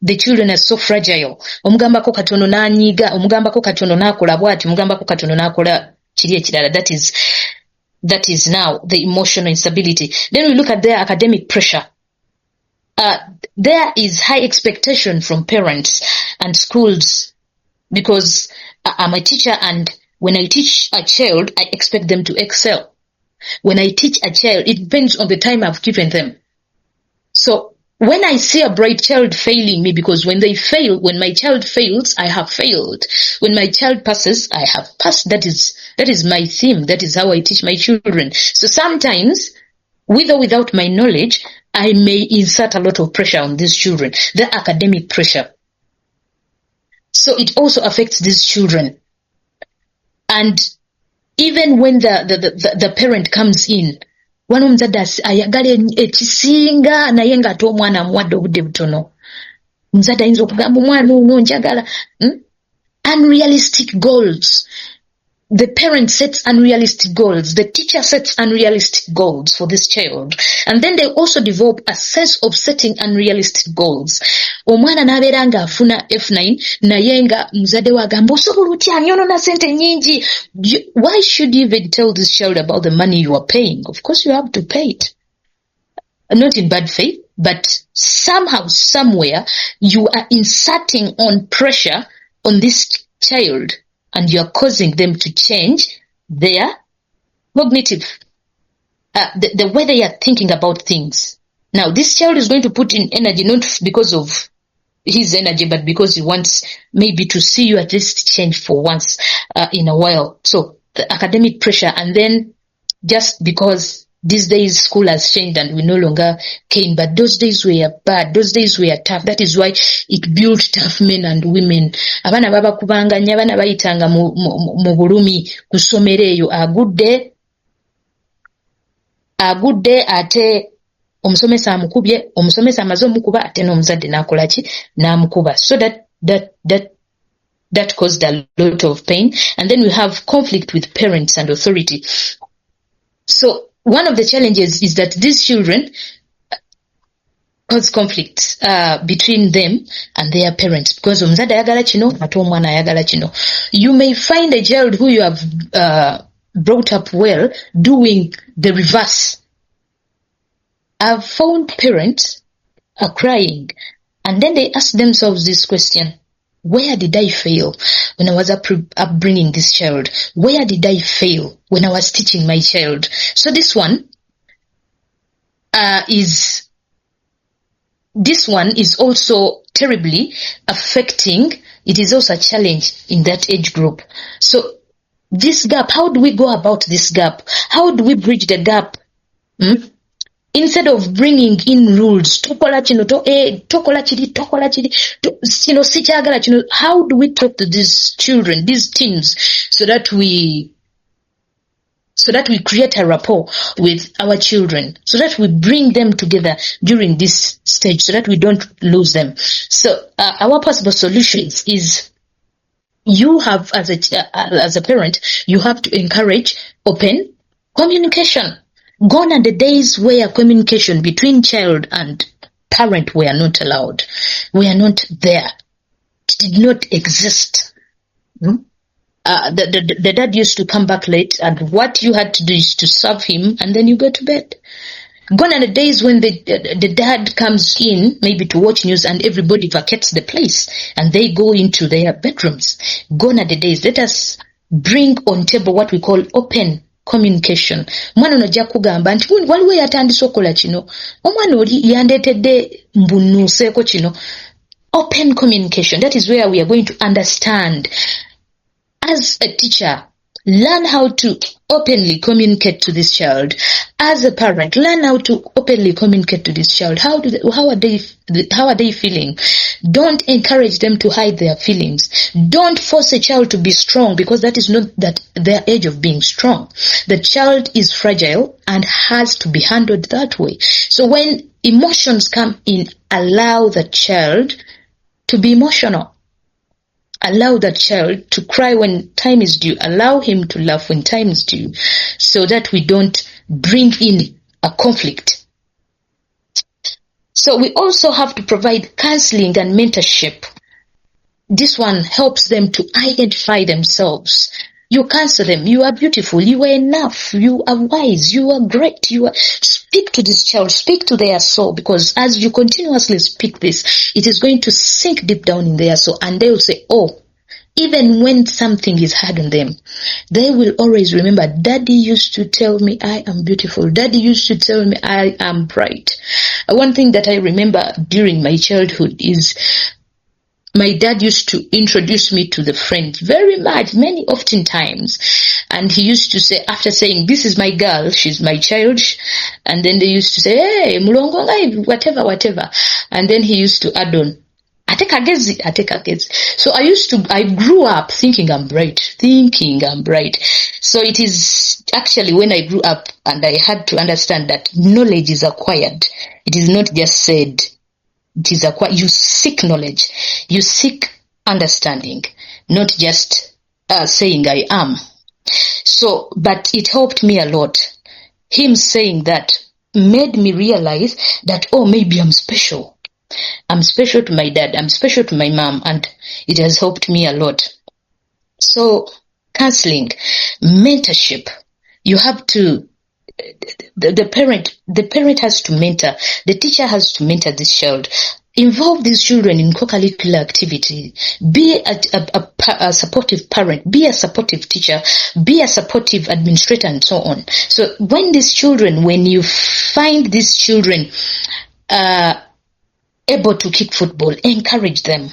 The children are so fragile. Omugambako katono nanyiga, omugambako katono nakola bwati, omugambako katono nakola kiri ekirala. That is now the emotional instability. Then we look at their academic pressure. There is high expectation from parents and schools, because I'm a teacher, and when I teach a child, I expect them to excel. When I teach a child, it depends on the time I've given them. So when I see a bright child failing me, because when my child fails, I have failed. When my child passes, I have passed. That is my theme. That is how I teach my children. So sometimes, with or without my knowledge, I may insert a lot of pressure on these children, the academic pressure. So it also affects these children. And even when the parent comes in, one omuzadde ayagala ekisinga naye nga ate omwana amuwadde obudde butono. Omuzadde ayinza okugamba omwana ono njagala. Unrealistic goals. The parent sets unrealistic goals. The teacher sets unrealistic goals for this child. And then they also develop a sense of setting unrealistic goals. Omwana n'abeera nga afuna F9 naye nga muzadde we agamba osobola otya nyonoona sente nnyingi. Why should you even tell this child about the money you are paying? Of course you have to pay it. Not in bad faith, but somehow, somewhere, you are inserting on pressure on this child, and you are causing them to change their cognitive, the way they are thinking about things. Now, this child is going to put in energy, not because of his energy, but because he wants maybe to see you at least change for once in a while. So the academic pressure, and then just because these days school has changed and we no longer came, but those days were bad, those days were tough. That is why it built tough men and women. Abana baba kubanganya, abana bayitanga mu bulumi kusomero eyo, a good day ate omusomesa amukubye, omusomesa amaze omukuba ate n'omuzadde n'akola ki n'amukuba. So that caused a lot of pain. And then we have conflict with parents and authority. So one of the challenges is that these children cause conflicts between them and their parents, because omuzadde ayagala kino ate omwana ayagala kino. You may find a child who you have brought up well doing the reverse. I've found parents are crying and then they ask themselves this question: where did I fail when I was upbringing this child? Where did I fail when I was teaching my child? So this one is also terribly affecting. It is also a challenge in that age group. So this gap, how do we go about this gap? How do we bridge the gap? Instead of bringing in rules, tokola kino, tokola chiri, sikyagala kino, how do we talk to these children, these teens, so that we create a rapport with our children, so that we bring them together during this stage, so that we don't lose them. So our possible solutions is, you have, as a parent, you have to encourage open communication. Gone are the days where communication between child and parent were not allowed. We are not there. It did not exist. The dad used to come back late, and what you had to do is to serve him, and then you go to bed. Gone are the days when the dad comes in, maybe to watch news, and everybody vacates the place, and they go into their bedrooms. Gone are the days. Let us bring on table what we call open communication. Mwana ono ajja kugamba nti waliwo yatandise okola kino, omwana oli yandeetedde mbunuuseeko kino. Open communication. That is where we are going to understand. As a teacher, learn how to openly communicate to this child. As a parent, learn how to openly communicate to this child. How are they feeling? Don't encourage them to hide their feelings. Don't force a child to be strong, because that is not their age of being strong. The child is fragile and has to be handled that way. So when emotions come in, allow the child to be emotional. Allow that child to cry when time is due. Allow him to laugh when time is due, so that we don't bring in a conflict. So we also have to provide counseling and mentorship. This one helps them to identify themselves. You counsel them. You are beautiful. You are enough. You are wise. You are great. Speak to this child. Speak to their soul, because as you continuously speak this, it is going to sink deep down in their soul, and they will say, oh, even when something is hard on them, they will always remember, Daddy used to tell me I am beautiful. Daddy used to tell me I am bright. One thing that I remember during my childhood is my dad used to introduce me to the friend many oftentimes. And he used to say, after saying, this is my girl, she's my child. And then they used to say, hey, mulongo ngai, whatever. And then he used to add on, ateka agezi. So I grew up thinking I'm bright. So it is actually when I grew up and I had to understand that knowledge is acquired. It is not just said. It is acquired. You seek knowledge. You seek understanding, not just saying I am. So, but it helped me a lot. Him saying that made me realize that, oh, maybe I'm special. I'm special to my dad. I'm special to my mom, and it has helped me a lot. So, counseling, mentorship. You have to. The parent has to mentor. The teacher has to mentor this child. Involve these children in co-curricular activity. Be a supportive parent. Be a supportive teacher. Be a supportive administrator, and so on. So when you find these children able to kick football, encourage them.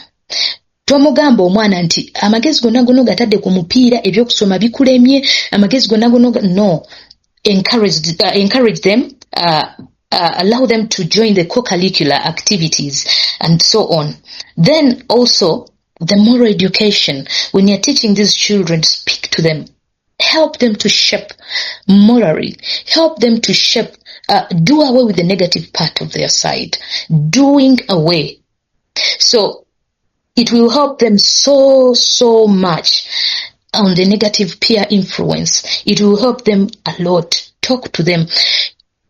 Tomugamba omwana nti amagezi gonna gatadde ku mupiira, ebyokusoma bikulemye, amagezi gonna no. Encourage them, allow them to join the co-curricular activities and so on. Then also the moral education. When you're teaching these children, speak to them. Help them to shape morally. Help them to shape, do away with the negative part of their side. Doing away. So it will help them so much on the negative peer influence. It will help them a lot. talk to them.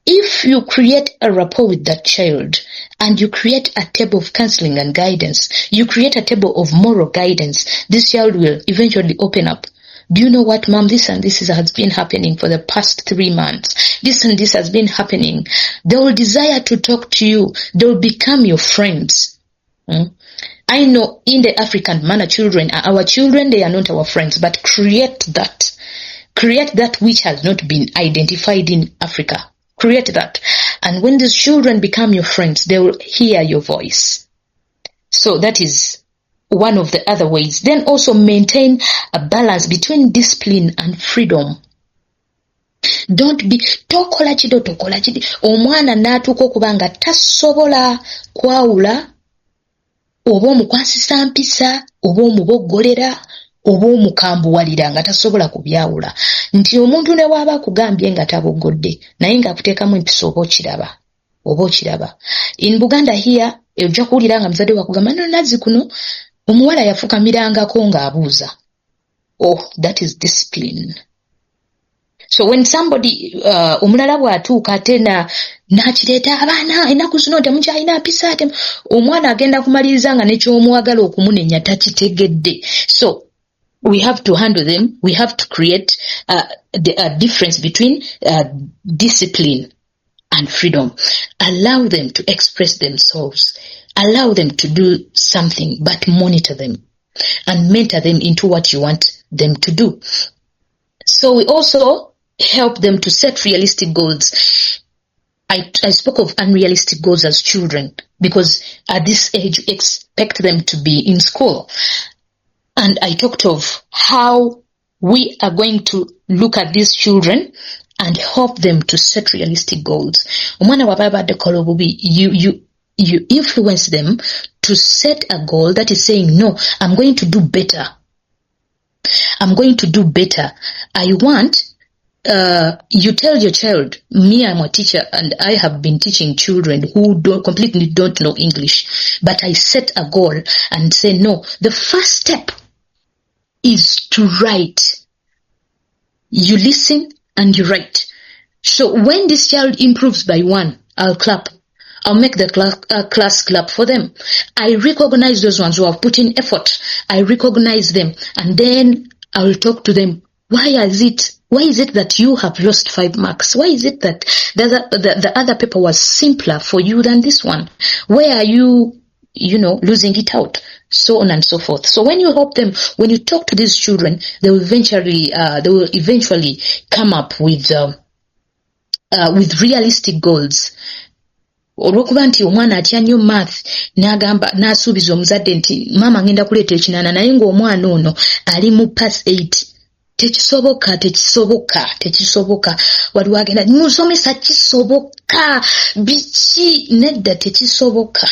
If you create a rapport with that child and you create a table of counseling and guidance, you create a table of moral guidance, this child will eventually open up. Do you know what, mom? This and this has been happening for the past 3 months. This and this has been happening. They will desire to talk to you. They will become your friends. I know in the African manner, children are our children. They are not our friends. But create that. Create that which has not been identified in Africa. Create that. And when these children become your friends, they will hear your voice. So that is one of the other ways. Then also maintain a balance between discipline and freedom. Don't be tokola chidi omwana n'atuuka okuba nga tasobola kwawula oba omukwasisa mpisa oba omuboggolera oba omukambuwalira nga tasobola kubyawula, nti omuntu ne waaba akugambye nga taboggodde naye ng'akuteekamu empisa oba okiraba. In Buganda here ojja kuwulira nga muzadde wakugamba no nazzi kuno omuwala yafukamirangako ng'abuuza. Oh, that is discipline. So when somebody omulala bw'atuuka ate n'akireeta abaana ennaku zino temukyalina mpisa omwana agenda kumaliriza nga nekyomwagala okumunenya takitegedde. So we have to handle them. We have to create a difference between discipline and freedom. Allow them to express themselves. Allow them to do something, but monitor them and mentor them into what you want them to do. So we also help them to set realistic goals. I spoke of unrealistic goals as children because at this age you expect them to be in school. And I talked of how we are going to look at these children and help them to set realistic goals. You influence them to set a goal that is saying, no, I'm going to do better. I'm going to do better. I want, you tell your child, me, I'm a teacher and I have been teaching children who completely don't know English, but I set a goal and say, no, the first step is to write. You listen and you write. So when this child improves by 1, I'll clap. I'll make the class clap for them. I recognize those ones who have put in effort. I recognize them. And then I will talk to them. Why is it that you have lost 5 marks? Why is it that the other paper was simpler for you than this one? Where are you, losing it out? So on and so forth. So when you help them, when you talk to these children, they will eventually come up with realistic goals. Olwokuba nti omwana atya nnyo math n'asuubiza omuzadde nti maama ngenda kuleeta ekinaana naye ng'omwana ono ali mu pass 8 tekisoboka waliwo agenda musomesa kisoboka biki nedda tekisoboka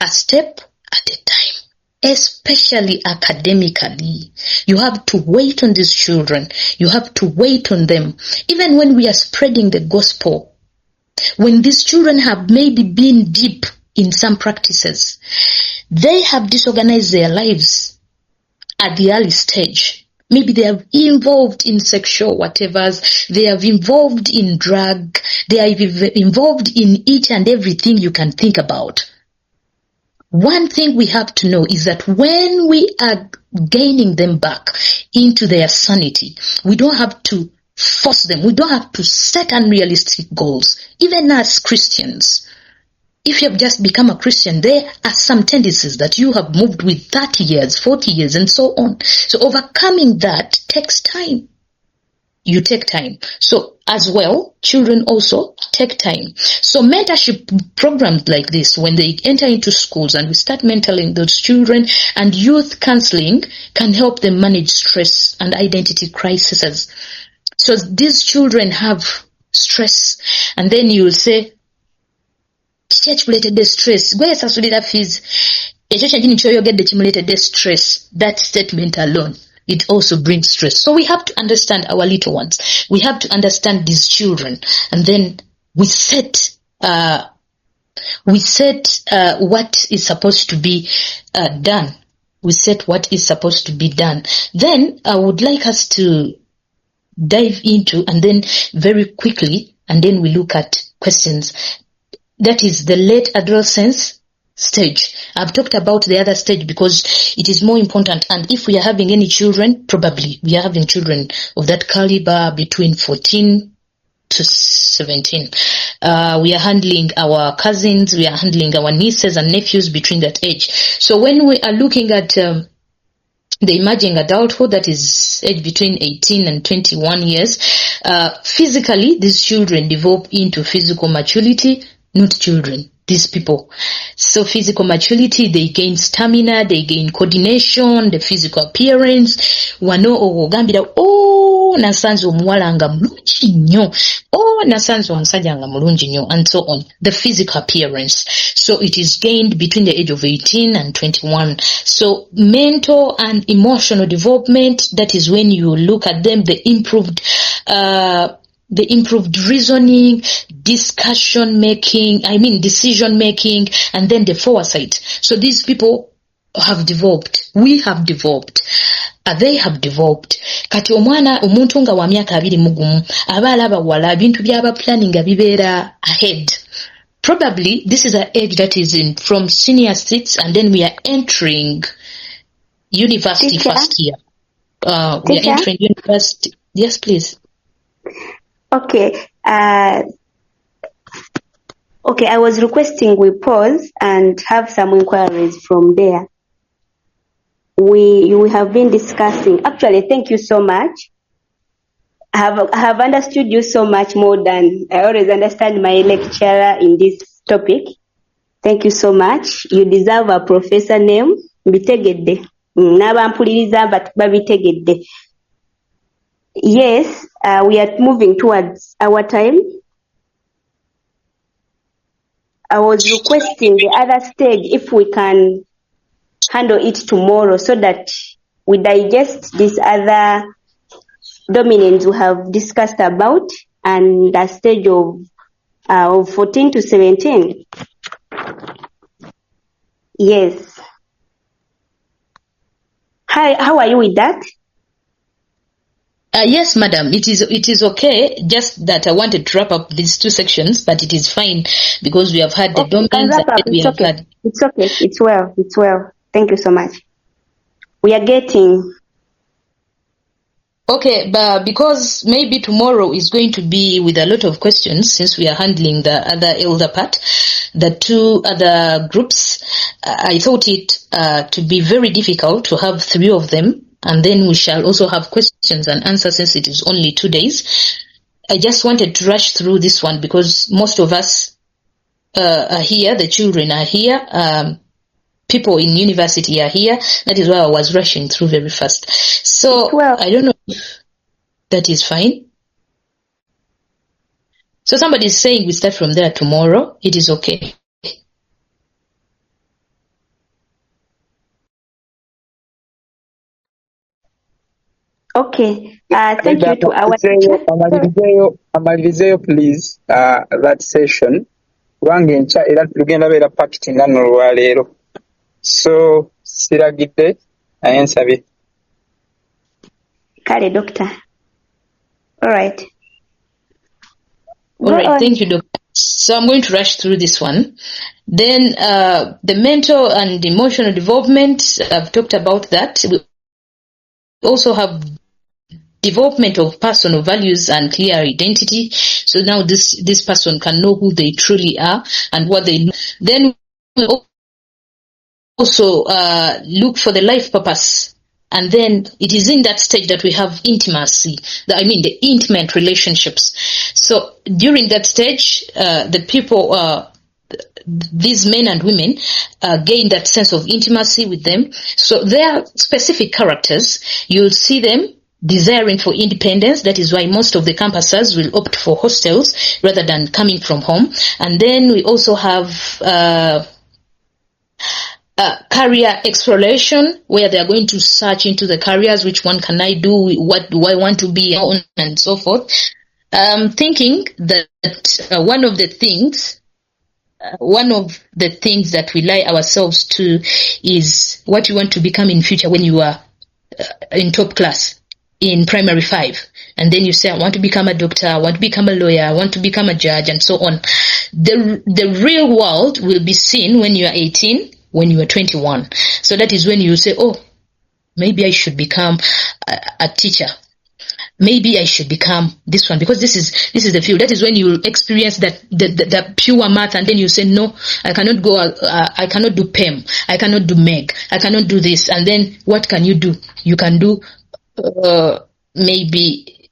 a step at a time. Especially academically, you have to wait on these children. You have to wait on them. Even when we are spreading the gospel, when these children have maybe been deep in some practices, they have disorganized their lives at the early stage. Maybe they are involved in sexual whatevers, they are involved in drug, they are involved in each and everything you can think about. One thing we have to know is that when we are gaining them back into their sanity, we don't have to force them. We don't have to set unrealistic goals. Even as Christians, if you have just become a Christian, there are some tendencies that you have moved with 30 years, 40 years, and so on. So overcoming that takes time. You take time. So as well, children also take time. So mentorship programs like this, when they enter into schools and we start mentoring those children, and youth counseling can help them manage stress and identity crises. So these children have stress, and then you will say, kimuleetedde stress, gwe yasasulira fees, ekyo kyennyini ky'oyogedde kimuleetedde stress. That statement alone, it also brings stress. So we have to understand our little ones. We have to understand these children, and then we set what is supposed to be done. We set what is supposed to be done. Then I would like us to dive into, and then very quickly, and then we look at questions. That is the late adolescence stage. I've talked about the other stage because it is more important, and if we are having any children, probably we are having children of that caliber between 14 to 17. We are handling our cousins, we are handling our nieces and nephews between that age. So when we are looking at the emerging adulthood, that is age between 18 and 21 years, physically these children develop into physical maturity, not children, these people. So physical maturity, they gain stamina, they gain coordination, the physical appearance. Wano ogambira, nasanze omuwala nga mulungi nnyo, nasanze omusajja nga mulungi nnyo, and so on. The physical appearance. So it is gained between the age of 18 and 21. So mental and emotional development, that is when you look at them, the improved reasoning, decision making, and then the foresight. So these people have developed. We have developed. They have developed. Kati omuntu nga wa myaka 21 aba alaba wala ebintu byaba planning bibeera ahead. Probably this is an age that is in from senior 6, and then we are entering university first year. We are entering university. Yes, please. Okay. Okay, I was requesting we pause and have some inquiries from there. We have been discussing. Actually, thank you so much. I have understood you so much more than I always understand my lecturer in this topic. Thank you so much. You deserve a professor name. Bitegedde. Nabampuliriza babitegedde. Yes, we are moving towards our time. I was requesting the other stage if we can handle it tomorrow so that we digest this other dominance we have discussed about and the stage of 14 to 17. Yes. How are you with that? Yes, madam, it is okay. Just that I wanted to wrap up these two sections, but it is fine because we have had the domains and we have had. It's okay. It's well. Thank you so much. We are getting. Okay, but because maybe tomorrow is going to be with a lot of questions, since we are handling the other elder part, the two other groups, I thought it to be very difficult to have 3 of them. And then we shall also have questions and answers since it is only 2 days. I just wanted to rush through this one because most of us are here, the children are here, people in university are here. That is why I was rushing through very fast. So I don't know if that is fine. So somebody is saying we start from there tomorrow. It is okay. Okay. Thank you to our teacher. Amalirizeyo please that session. Kubanga enkya era tugenda beera packed nga nno olwaleero. So siragidde naye nsabye. Kale, doctor. All right. All right, thank you, doctor. So I'm going to rush through this one. Then the mental and emotional development, I've talked about that. We also have development of personal values and clear identity. So now this person can know who they truly are and what they know. Then we also look for the life purpose. And then it is in that stage that we have intimacy, the intimate relationships. So during that stage, the people, these men and women, gain that sense of intimacy with them. So their specific characters, you'll see them desiring for independence. That is why most of the campuses will opt for hostels rather than coming from home. And then we also have career exploration, where they are going to search into the careers, which one can I do, what do I want to be, and so forth. Thinking that one of the things that we lie ourselves to is what you want to become in future when you are in top class. in primary 5, and then you say, I want to become a doctor, I want to become a lawyer, I want to become a judge, and so on. The real world will be seen when you are 18, when you are 21. So that is when you say, oh, maybe I should become a teacher. Maybe I should become this one, because this is the field. That is when you experience that pure math, and then you say, no, I cannot go, I cannot do PEM, I cannot do MEG, I cannot do this. And then what can you do? You can do maybe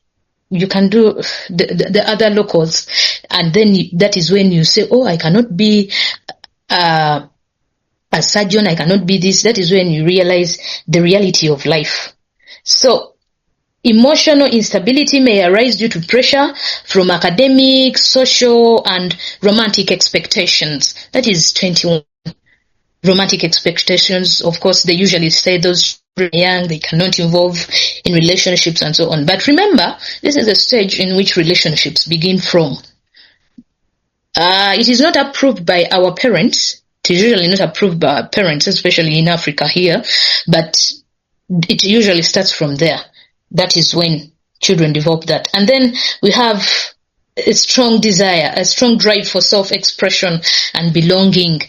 you can do the other locals, and then that is when you say, oh, I cannot be a surgeon, I cannot be this. That is when you realize the reality of life. So emotional instability may arise due to pressure from academic, social, and romantic expectations. That is 21. Romantic expectations, of course, they usually say those young, they cannot involve in relationships and so on. But remember, this is the stage in which relationships begin from. It is not approved by our parents. It is usually not approved by our parents, especially in Africa here, but it usually starts from there. That is when children develop that. And then we have a strong desire, a strong drive for self-expression and belonging.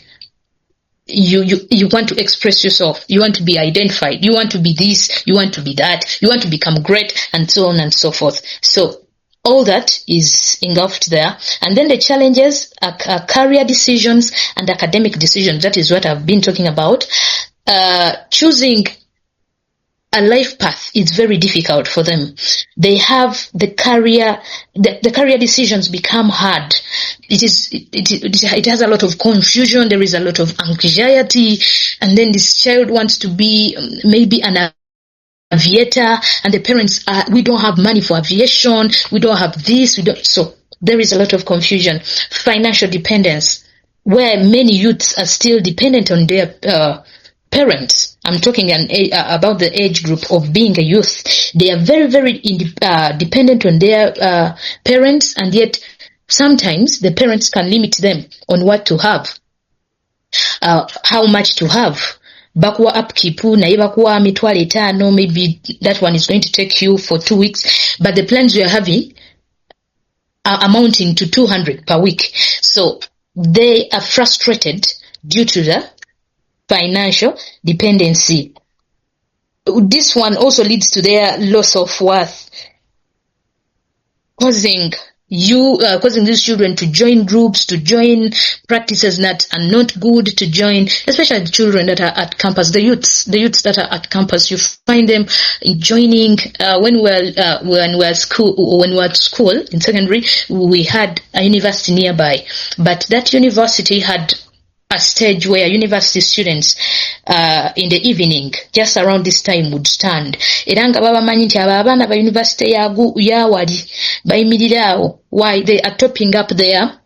You want to express yourself, you want to be identified, you want to be this, you want to be that, you want to become great, and so on and so forth. So all that is engulfed there. And then the challenges are career decisions and academic decisions. That is what I've been talking about. Choosing a life path is very difficult for them. They have the career decisions become hard. It has a lot of confusion. There is a lot of anxiety, and then this child wants to be maybe an aviator, and the parents we don't have money for aviation. We don't have this. So there is a lot of confusion. Financial dependence, where many youths are still dependent on their parents. I'm talking about the age group of being a youth. They are very, very dependent on their parents, and yet sometimes the parents can limit them on what to have, how much to have. Bakuwa upkeep, naye bakuwa mitwalo 5, maybe that one is going to take you for 2 weeks, but the plans you are having are amounting to 200 per week. So they are frustrated due to the financial dependency. This one also leads to their loss of worth, causing these children to join groups, to join practices that are not good to join, especially the children that are at campus, the youths that are at campus. You find them joining when we're at school in secondary. We had a university nearby, but that university had a stage where university students in the evening, just around this time, would stand. Era nga babamanyi nti abaana ba university yawali bayimirira awo. Why? They are topping up their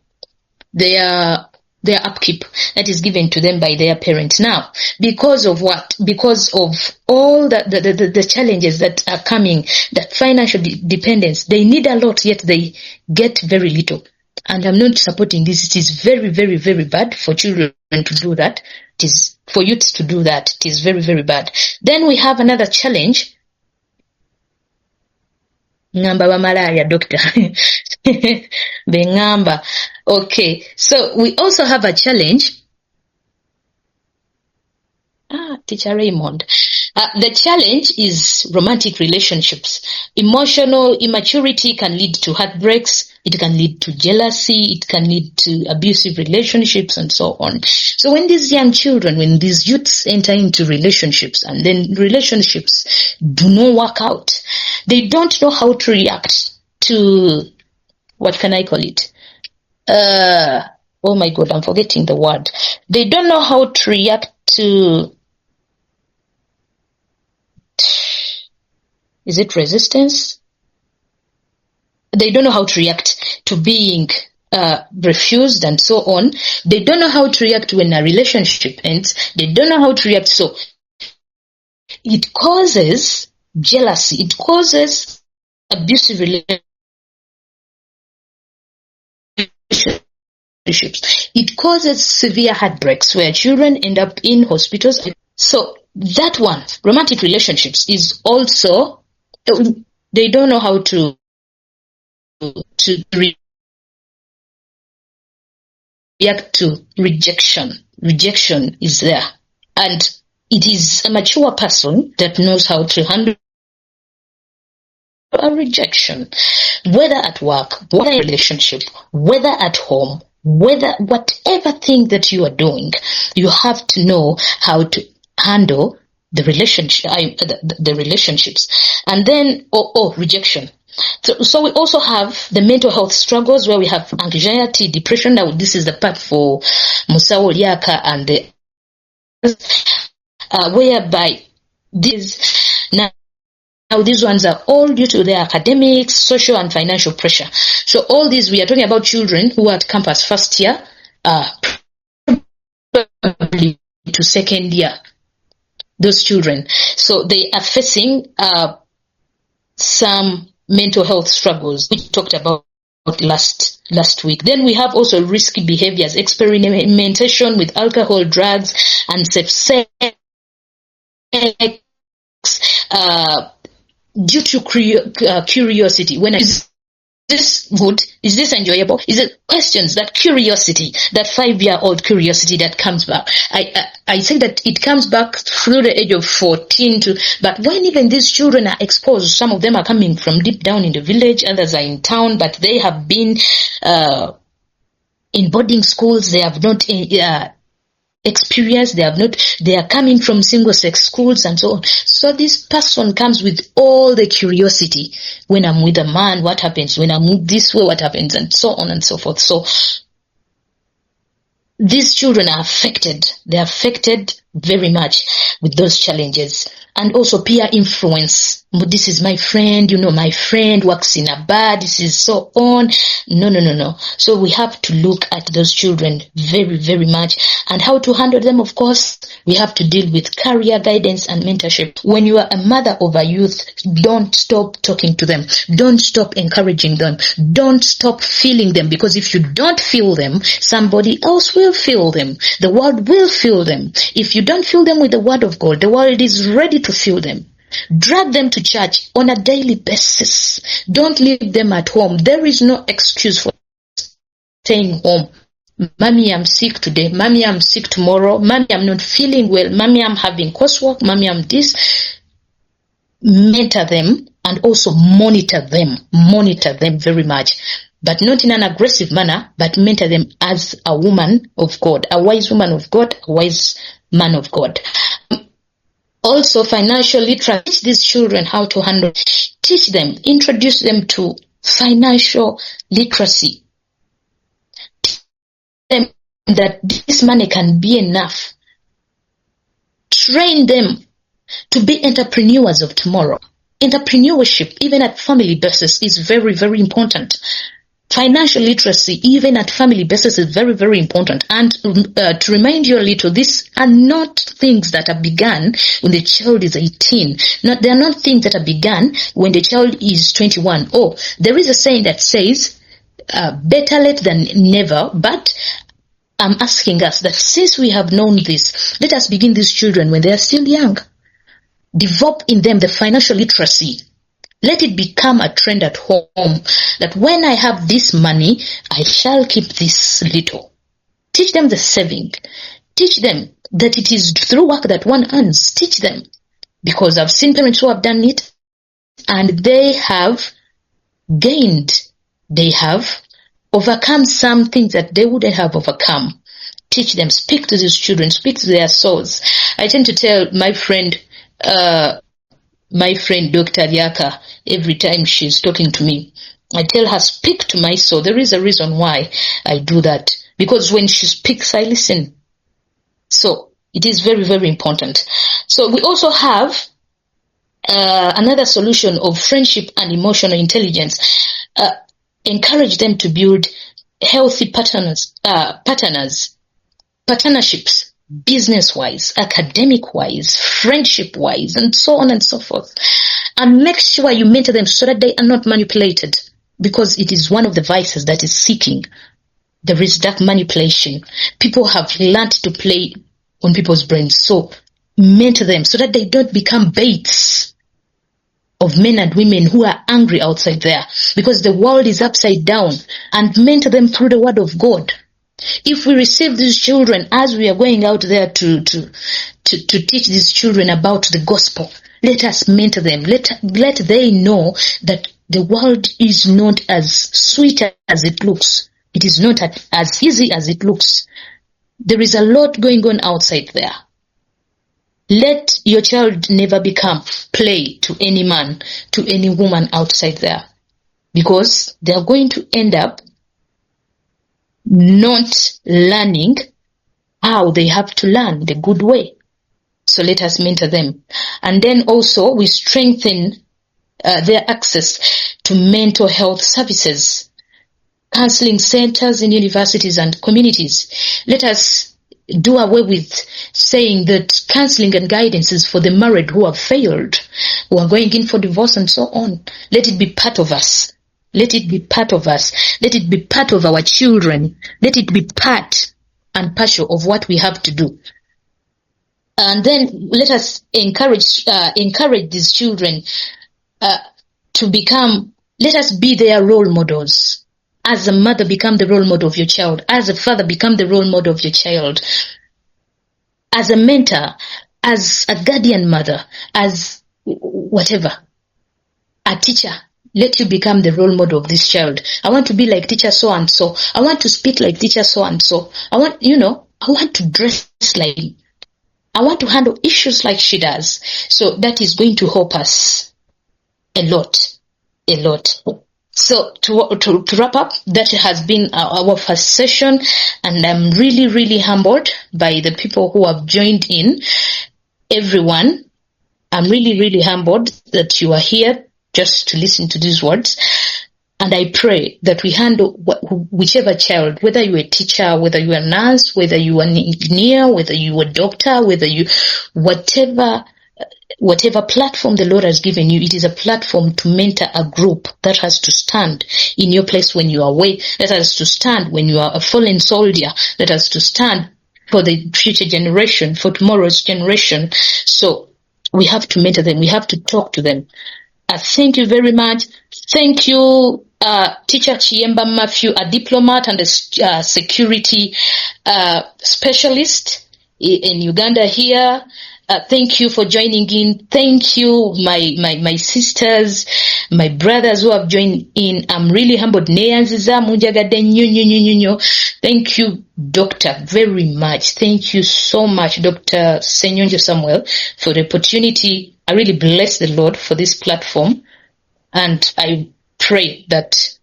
upkeep that is given to them by their parents. Now, because of what? Because of all the challenges that are coming, that financial dependence, they need a lot, yet they get very little. And I'm not supporting this. It is very, very, very bad for children to do that. It is for youths to do that. It is very, very bad. Then we have another challenge. Ngamba ba malaria, doctor. Bengamba. Okay. So we also have a challenge. Teacher Raymond. The challenge is romantic relationships. Emotional immaturity can lead to heartbreaks. It can lead to jealousy. It can lead to abusive relationships and so on. So when these young children, when these youths enter into relationships, and then relationships do not work out, they don't know how to react to, what can I call it? Oh my God, I'm forgetting the word. They don't know how to react to, is it resistance? They don't know how to react to being refused and so on. They don't know how to react when a relationship ends. They don't know how to react. So it causes jealousy. It causes abusive relationships. It causes severe heartbreaks where children end up in hospitals. So that one, romantic relationships, is also they don't know how to react to rejection. Rejection is there, and it is a mature person that knows how to handle a rejection, whether at work, whether in a relationship, whether at home, whether whatever thing that you are doing, you have to know how to handle the relationship, the relationships, and then rejection. So we also have the mental health struggles where we have anxiety, depression. Now this is the part for Musawo Yaka and the whereby now these ones are all due to their academics, social and financial pressure. So all these, we are talking about children who are at campus first year, probably to second year, those children. So they are facing some mental health struggles, which we talked about last week. Then we have also risky behaviors, experimentation with alcohol, drugs, and sex, due to curiosity. When is this good? Is this enjoyable? Is it questions, that curiosity, that 5-year-old curiosity that comes back? I say that it comes back through the age of 14 but when even these children are exposed, some of them are coming from deep down in the village, others are in town, but they have been in boarding schools, they have not experience, they are coming from single sex schools and so on. So this person comes with all the curiosity. When I'm with a man, what happens? When I move this way, what happens? And so on and so forth. So these children are affected. They're affected very much with those challenges. And also peer influence. This is my friend, my friend works in a bar, this is so on. No. So we have to look at those children very, very much. And how to handle them, of course, we have to deal with career guidance and mentorship. When you are a mother of a youth, don't stop talking to them. Don't stop encouraging them. Don't stop feeling them, because if you don't feel them, somebody else will feel them. The world will feel them. If you don't fill them with the word of God, the world is ready to fill them. Drag them to church on a daily basis. Don't leave them at home. There is no excuse for staying home. Mommy, I'm sick today. Mommy, I'm sick tomorrow. Mommy, I'm not feeling well. Mommy, I'm having coursework. Mommy, I'm this. Mentor them and also monitor them. Monitor them very much. But not in an aggressive manner, but mentor them as a woman of God, a wise woman of God, a wise man of God. Also, financially, teach these children how to handle, teach them, introduce them to financial literacy. Teach them that this money can be enough. Train them to be entrepreneurs of tomorrow. Entrepreneurship, even at family basis, is very, very important. Financial literacy, even at family basis, is very, very important. And to remind you a little, these are not things that are begun when the child is 18. They are not things that are begun when the child is 21. Oh, there is a saying that says, better late than never, but I'm asking us that since we have known this, let us begin these children when they are still young. Develop in them the financial literacy. Let it become a trend at home that when I have this money, I shall keep this little. Teach them the saving. Teach them that it is through work that one earns. Teach them. Because I've seen parents who have done it and they have gained. They have overcome some things that they wouldn't have overcome. Teach them. Speak to these children. Speak to their souls. I tend to tell my friend Dr. Yaka, every time she's talking to me, I tell her, speak to my soul. There is a reason why I do that. Because when she speaks, I listen. So it is very, very important. So we also have another solution of friendship and emotional intelligence. Encourage them to build healthy partnerships. Business-wise, academic-wise, friendship-wise, and so on and so forth. And make sure you mentor them so that they are not manipulated, because it is one of the vices that is seeking. There is that manipulation. People have learned to play on people's brains, so mentor them so that they don't become baits. of men and women who are angry outside there, because the world is upside down, and mentor them through the word of God. If we receive these children as we are going out there to teach these children about the gospel, let us mentor them. Let they know that the world is not as sweet as it looks. It is not as easy as it looks. There is a lot going on outside there. Let your child never become play to any man, to any woman outside there, because they are going to end up not learning how they have to learn the good way. So let us mentor them. And then also we strengthen their access to mental health services, counseling centers in universities and communities. Let us do away with saying that counseling and guidance is for the married who have failed, who are going in for divorce and so on. Let it be part of us. Let it be part of us. Let it be part of our children. Let it be part and parcel of what we have to do. And then let us encourage these children to become, let us be their role models. As a mother, become the role model of your child. As a father, become the role model of your child. As a mentor, as a guardian mother, as whatever, a teacher, let you become the role model of this child. I want to be like teacher so-and-so. I want to speak like teacher so-and-so. I want to dress like him. I want to handle issues like she does. So that is going to help us a lot. So to wrap up, that has been our first session, and I'm really, really humbled by the people who have joined in. Everyone, I'm really, really humbled that you are here just to listen to these words. And I pray that we handle whichever child, whether you're a teacher, whether you're a nurse, whether you're an engineer, whether you're a doctor, whatever platform the Lord has given you, it is a platform to mentor a group that has to stand in your place when you are away, that has to stand when you are a fallen soldier, that has to stand for the future generation, for tomorrow's generation. So we have to mentor them. We have to talk to them. Thank you very much. Thank you, Teacher Chiemba Matthew, a diplomat and a security specialist in Uganda here. Thank you for joining in. Thank you, my sisters, my brothers who have joined in. I'm really humbled. Thank you, Doctor, very much. Thank you so much, Dr. Senyonjo Samuel, for the opportunity. I really bless the Lord for this platform, and I pray that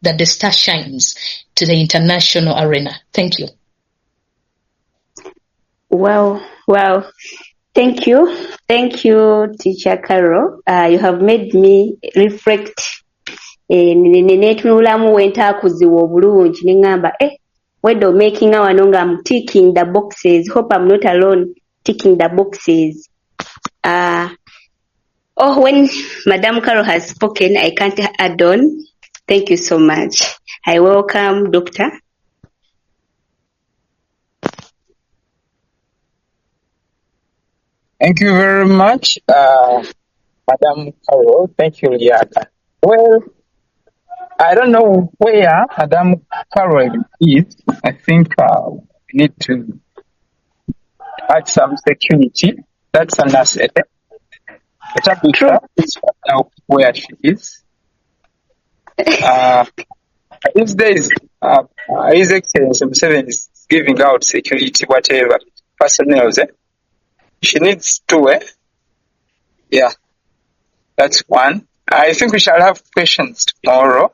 the star shines to the international arena. Thank you. Wow. Thank you, Teacher Carol. You have made me reflect. Netunulamu wenta kuziwa obulungi nengamba wedo making our nonga I'm ticking the boxes. Hope I'm not alone ticking the boxes. When Madam Carol has spoken, I can't add on. Thank you so much. I welcome Doctor. Thank you very much, Madam Carol. Thank you, Liata. Well, I don't know where Madam Carol is. I think we need to add some security. That's an asset. True. Let's find out where she is. These days, His Excellency Museveni is giving out security, whatever, personnel. She needs to, Yeah, that's one. I think we shall have questions tomorrow.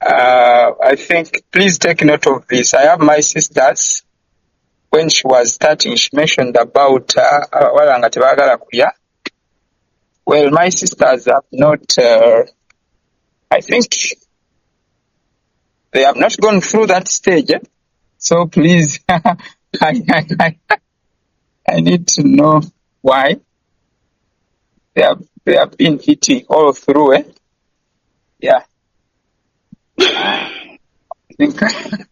I think, please take note of this. I have my sisters. When she was starting, she mentioned about Walanga Tebagala Kuya. Well, my sisters have not, I think they have not gone through that stage. So please, I need to know why they have been eating all through. Yeah. I think Papa.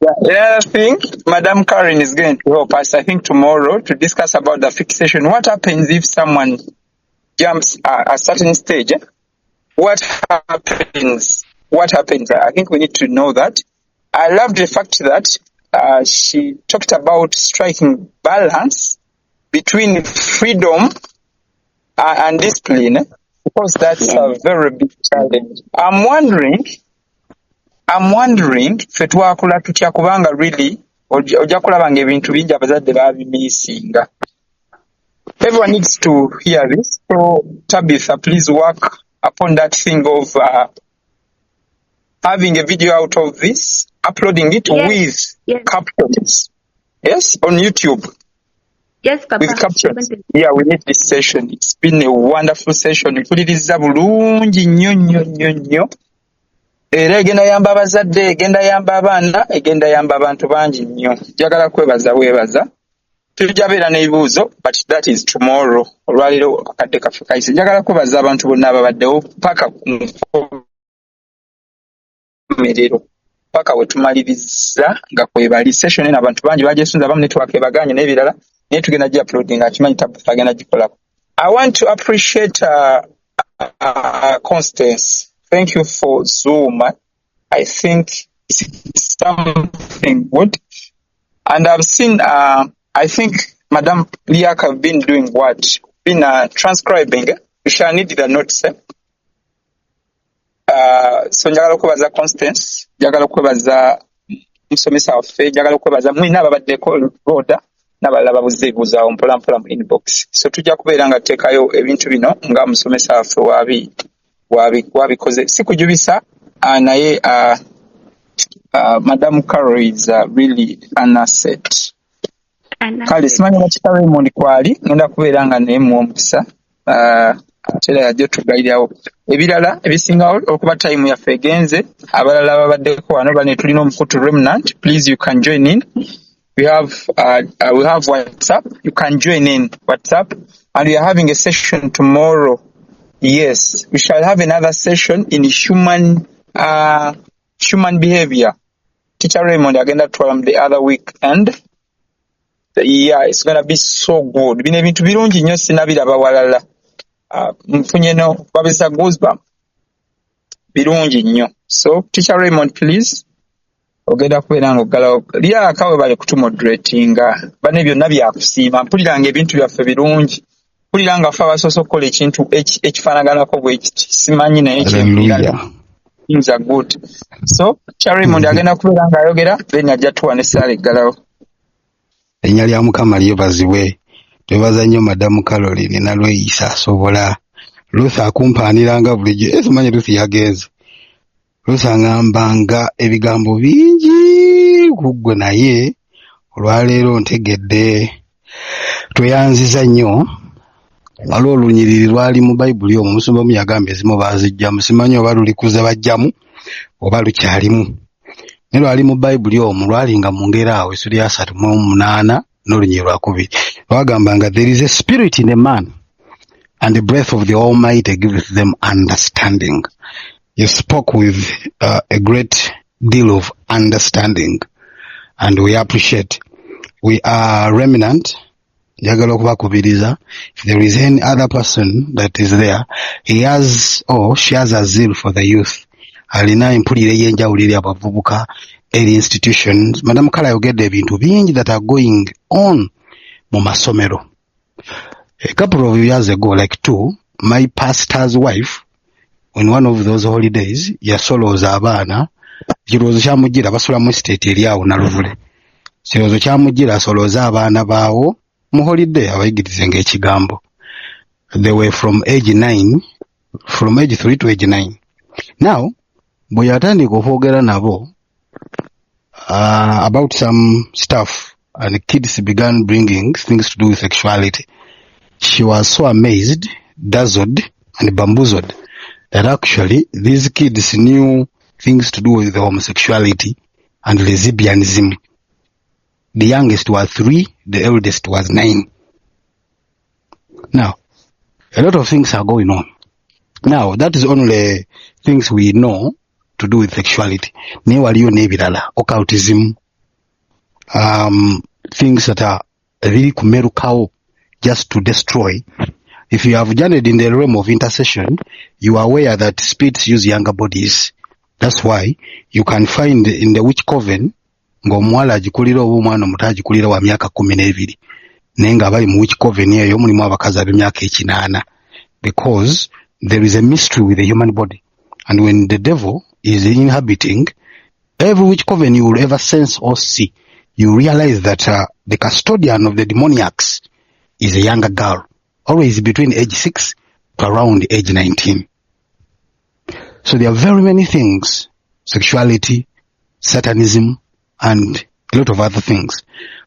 Another thing, Madam Karen is going to help us, I think, tomorrow to discuss about the fixation. What happens if someone jumps a certain stage? What happens? What happens? I think we need to know that. I love the fact that she talked about striking balance between freedom and discipline, because that's a very big challenge. I'm wondering ffe twakula tutya kubanga really ojja kulaba ng'ebintu bingi abazadde babimiisinga. Everyone needs to hear this. So Tabitha, please work upon that thing of having a video out of this, uploading it with captions. Yes, on YouTube. Yes, Papa. With captions. Yeah, we need this session. It's been a wonderful session. Mpuliriza bulungi nnyo. Era egenda yamba abazadde, egenda yamba abaana, egenda yamba abantu bangi nnyo. Njagala weebaza. Tujja beera n'ebibuuzo, but that is tomorrow. Olwaleero akadde kaffe kayise. Njagala kwebaza abantu bonna ababaddewo paka ku nkomerero. Paka we tumaliriza nga kwebali session eno abantu bangi bagyesunza abamu network ebaganye n'ebirala naye tugenda gi uploading akimanyi Tabitha agenda gikolako. I want to appreciate Constance. Thank you for Zoom. I think it's something good. And I've seen, I think Madam Liak have been doing what? Been transcribing. We shall need the notes. So njagala okwebaza Constance, njagala okwebaza musomesa waffe, njagala okwebaza mwina ababaddeko Roda n'abalala babuze ebibuuzo mpola mu inbox. So tujja kubeera nga tuteekayo ebintu bino nga musomesa waffe wabikoze. Si kujubisa naye Madam Carol is really an asset. Kale simanyi nakita Raymond kwali ngenda kubeera nga naye mu omukisa ate era yajja tugayirawo ebirala ebisingawo okuba time yaffe egenze. Abalala babaddeko wano bane tulina omukutu Remnant. Please, you can join in. We have WhatsApp. You can join in WhatsApp, and we are having a session tomorrow. Yes, we shall have another session in human behavior. Teacher Raymond agenda to the other week, and yeah, it's gonna be so good. Bino ebintu birungi nnyo sinabiraba walala. Mfunye no babisa goosebump birungi nnyo. So Teacher Raymond, please ogenda kubeera nga oggalawo lyakawe bali kutumoderatinga bane byonna byakusiima. Mpuliranga ebintu byaffe birungi, mpulira nga ffe abasoose okukola ekintu ekifaanaganako bwe kiti simanyi naye things are good. So Teacher Raymond agenda kubeera nga ayogera then ajja tuwa n'essaala eggalawo. Erinnya lya Mukama lyebazibwe. Twebaza nnyo Madamu Caroline Nalweyiso asobola. Ruth akumpaaniranga bulijjo. Simanyi Ruth yagenze. Ruth aŋŋambanga ebigambo bingi ku ggwe naye olwaleero ntegedde. Tweyanziza nnyo. Waliwo olunyiriri lwali mu Bayibuli omwo omusumba omu yagamba ezimu baazijjamu. Simanyi oba lulikuze bajjamu oba lukyalimu. Naye lwali mu Bayibuli omwo lwalinga mu ngeri awo Essuula ya 38 n'olunyiriri lwa 2. Lwagambanga there is a spirit in a man and the breath of the Almighty giveth them understanding. You spoke with a great deal of understanding and we appreciate. We are Remnant. Njagala okubakubiriza. If there is any other person that is there, he has or she has a zeal for the youth. Alina empulire y'enjawulo eri abavubuka eri institutions. Madam Kala yogedde ebintu bingi that are going on mu masomero. A couple of years ago, like 2, my pastor's wife, on one of those holidays, yasolooza abaana, kirowoozo kyamugira basula mu estate eri awo Naluvule. Kirowoozo kyamugira asolooza abaana baawo mu holiday abayigirizenga ekigambo. They were from age 3 to age 9. Now, bwe yatandika okwogera nabo about some stuff and the kids began bringing things to do with sexuality, she was so amazed, dazzled and bamboozled that actually these kids knew things to do with homosexuality and lesbianism. The youngest was 3, the eldest was 9. Now, a lot of things are going on. Now, that is only things we know to do with sexuality. Ne waliyo n'ebirala, occultism, things that are really kumerukawo just to destroy. If you have journeyed in the realm of intercession, you are aware that spirits use younger bodies. That's why you can find in the witch coven ng'omuwala agikulira oba omwana omuto agikulira wa myaka 12 naye nga abali mu witch coven eyo mulimu abakazi ab'emyaka 8, because there is a mystery with the human body. And when the devil is inhabiting, every witch coven you will ever sense or see, you realize that the custodian of the demoniacs is a younger girl, always between age 6 to around age 19. So there are very many things, sexuality, satanism, and a lot of other things.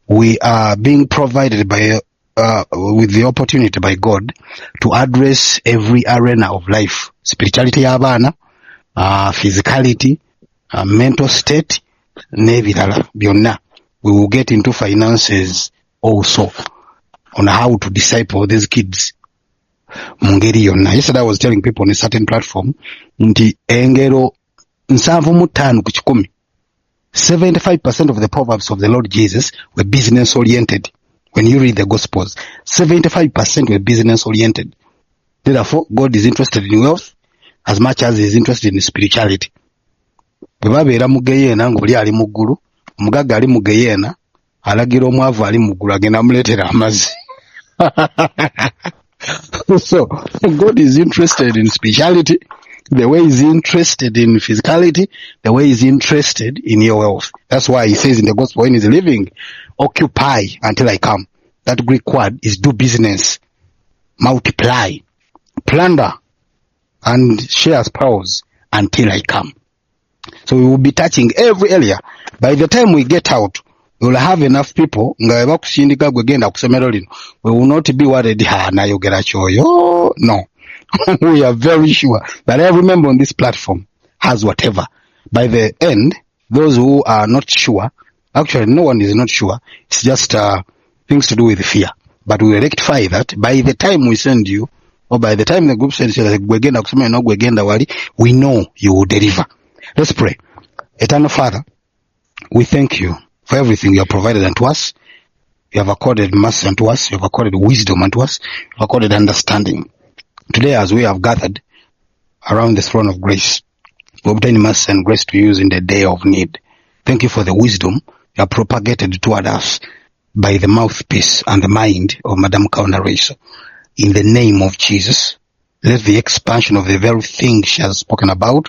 We are being provided by with the opportunity by God to address every arena of life. Spirituality y'abaana, physicality, mental state, n'ebirala byonna. We will get into finances also, on how to disciple these kids. Mungeri yonna. Yesterday I was telling people on a certain platform, nti engero 75 ku 10, 75% of the proverbs of the Lord Jesus were business oriented. When you read the Gospels, 75% were business oriented. Therefore, God is interested in wealth as much as he is interested in spirituality. Bwe babeera mu geyeena ng'oli ali mu ggulu, omugagga ali mu geyeena, alagira omwavu ali mu ggulu agenda amuleetera amazzi. So, God is interested in spirituality, the way he's interested in physicality, the way he's interested in your wealth. That's why he says in the gospel when he's living, occupy until I come. That Greek word is do business, multiply, plunder, and share spoils until I come. So we will be touching every area. By the time we get out, we will have enough people. Nga bakusindika gwegenda kusemero lino. We will not be worried nayogera kyoyo. No. We are very sure that every member on this platform has whatever. By the end, those who are not sure, actually no one is not sure, it's just things to do with fear. But we will rectify that. By the time we send you, or by the time the group sends you, gwegenda kusema no gwegenda wali, we know you will deliver. Let's pray. Eternal Father, we thank you for everything you have provided unto us. You have accorded mercy unto us. You have accorded wisdom unto us. You have accorded understanding. Today, as we have gathered around the throne of grace, we obtain mercy and grace to use in the day of need. Thank you for the wisdom you have propagated toward us by the mouthpiece and the mind of Madam Nalweyiso. In the name of Jesus, let the expansion of the very thing she has spoken about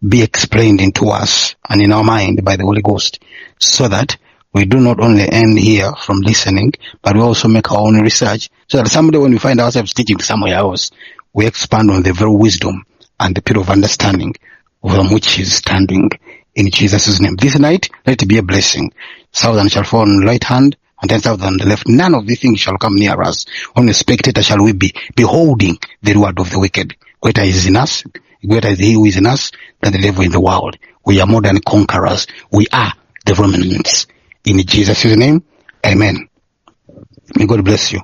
be explained into us and in our mind by the Holy Ghost, so that we do not only end here from listening, but we also make our own research, so that someday when we find ourselves teaching somewhere else, we expand on the very wisdom and the pit of understanding from which he is standing. In Jesus' name. This night, let it be a blessing. Southern shall fall on the right hand, and then south on the left. None of these things shall come near us. Only spectator shall we be, beholding the reward of the wicked. Greater is in us, greater is he who is in us than the devil in the world. We are more than conquerors. We are the remnants. In Jesus' name, amen. May God bless you.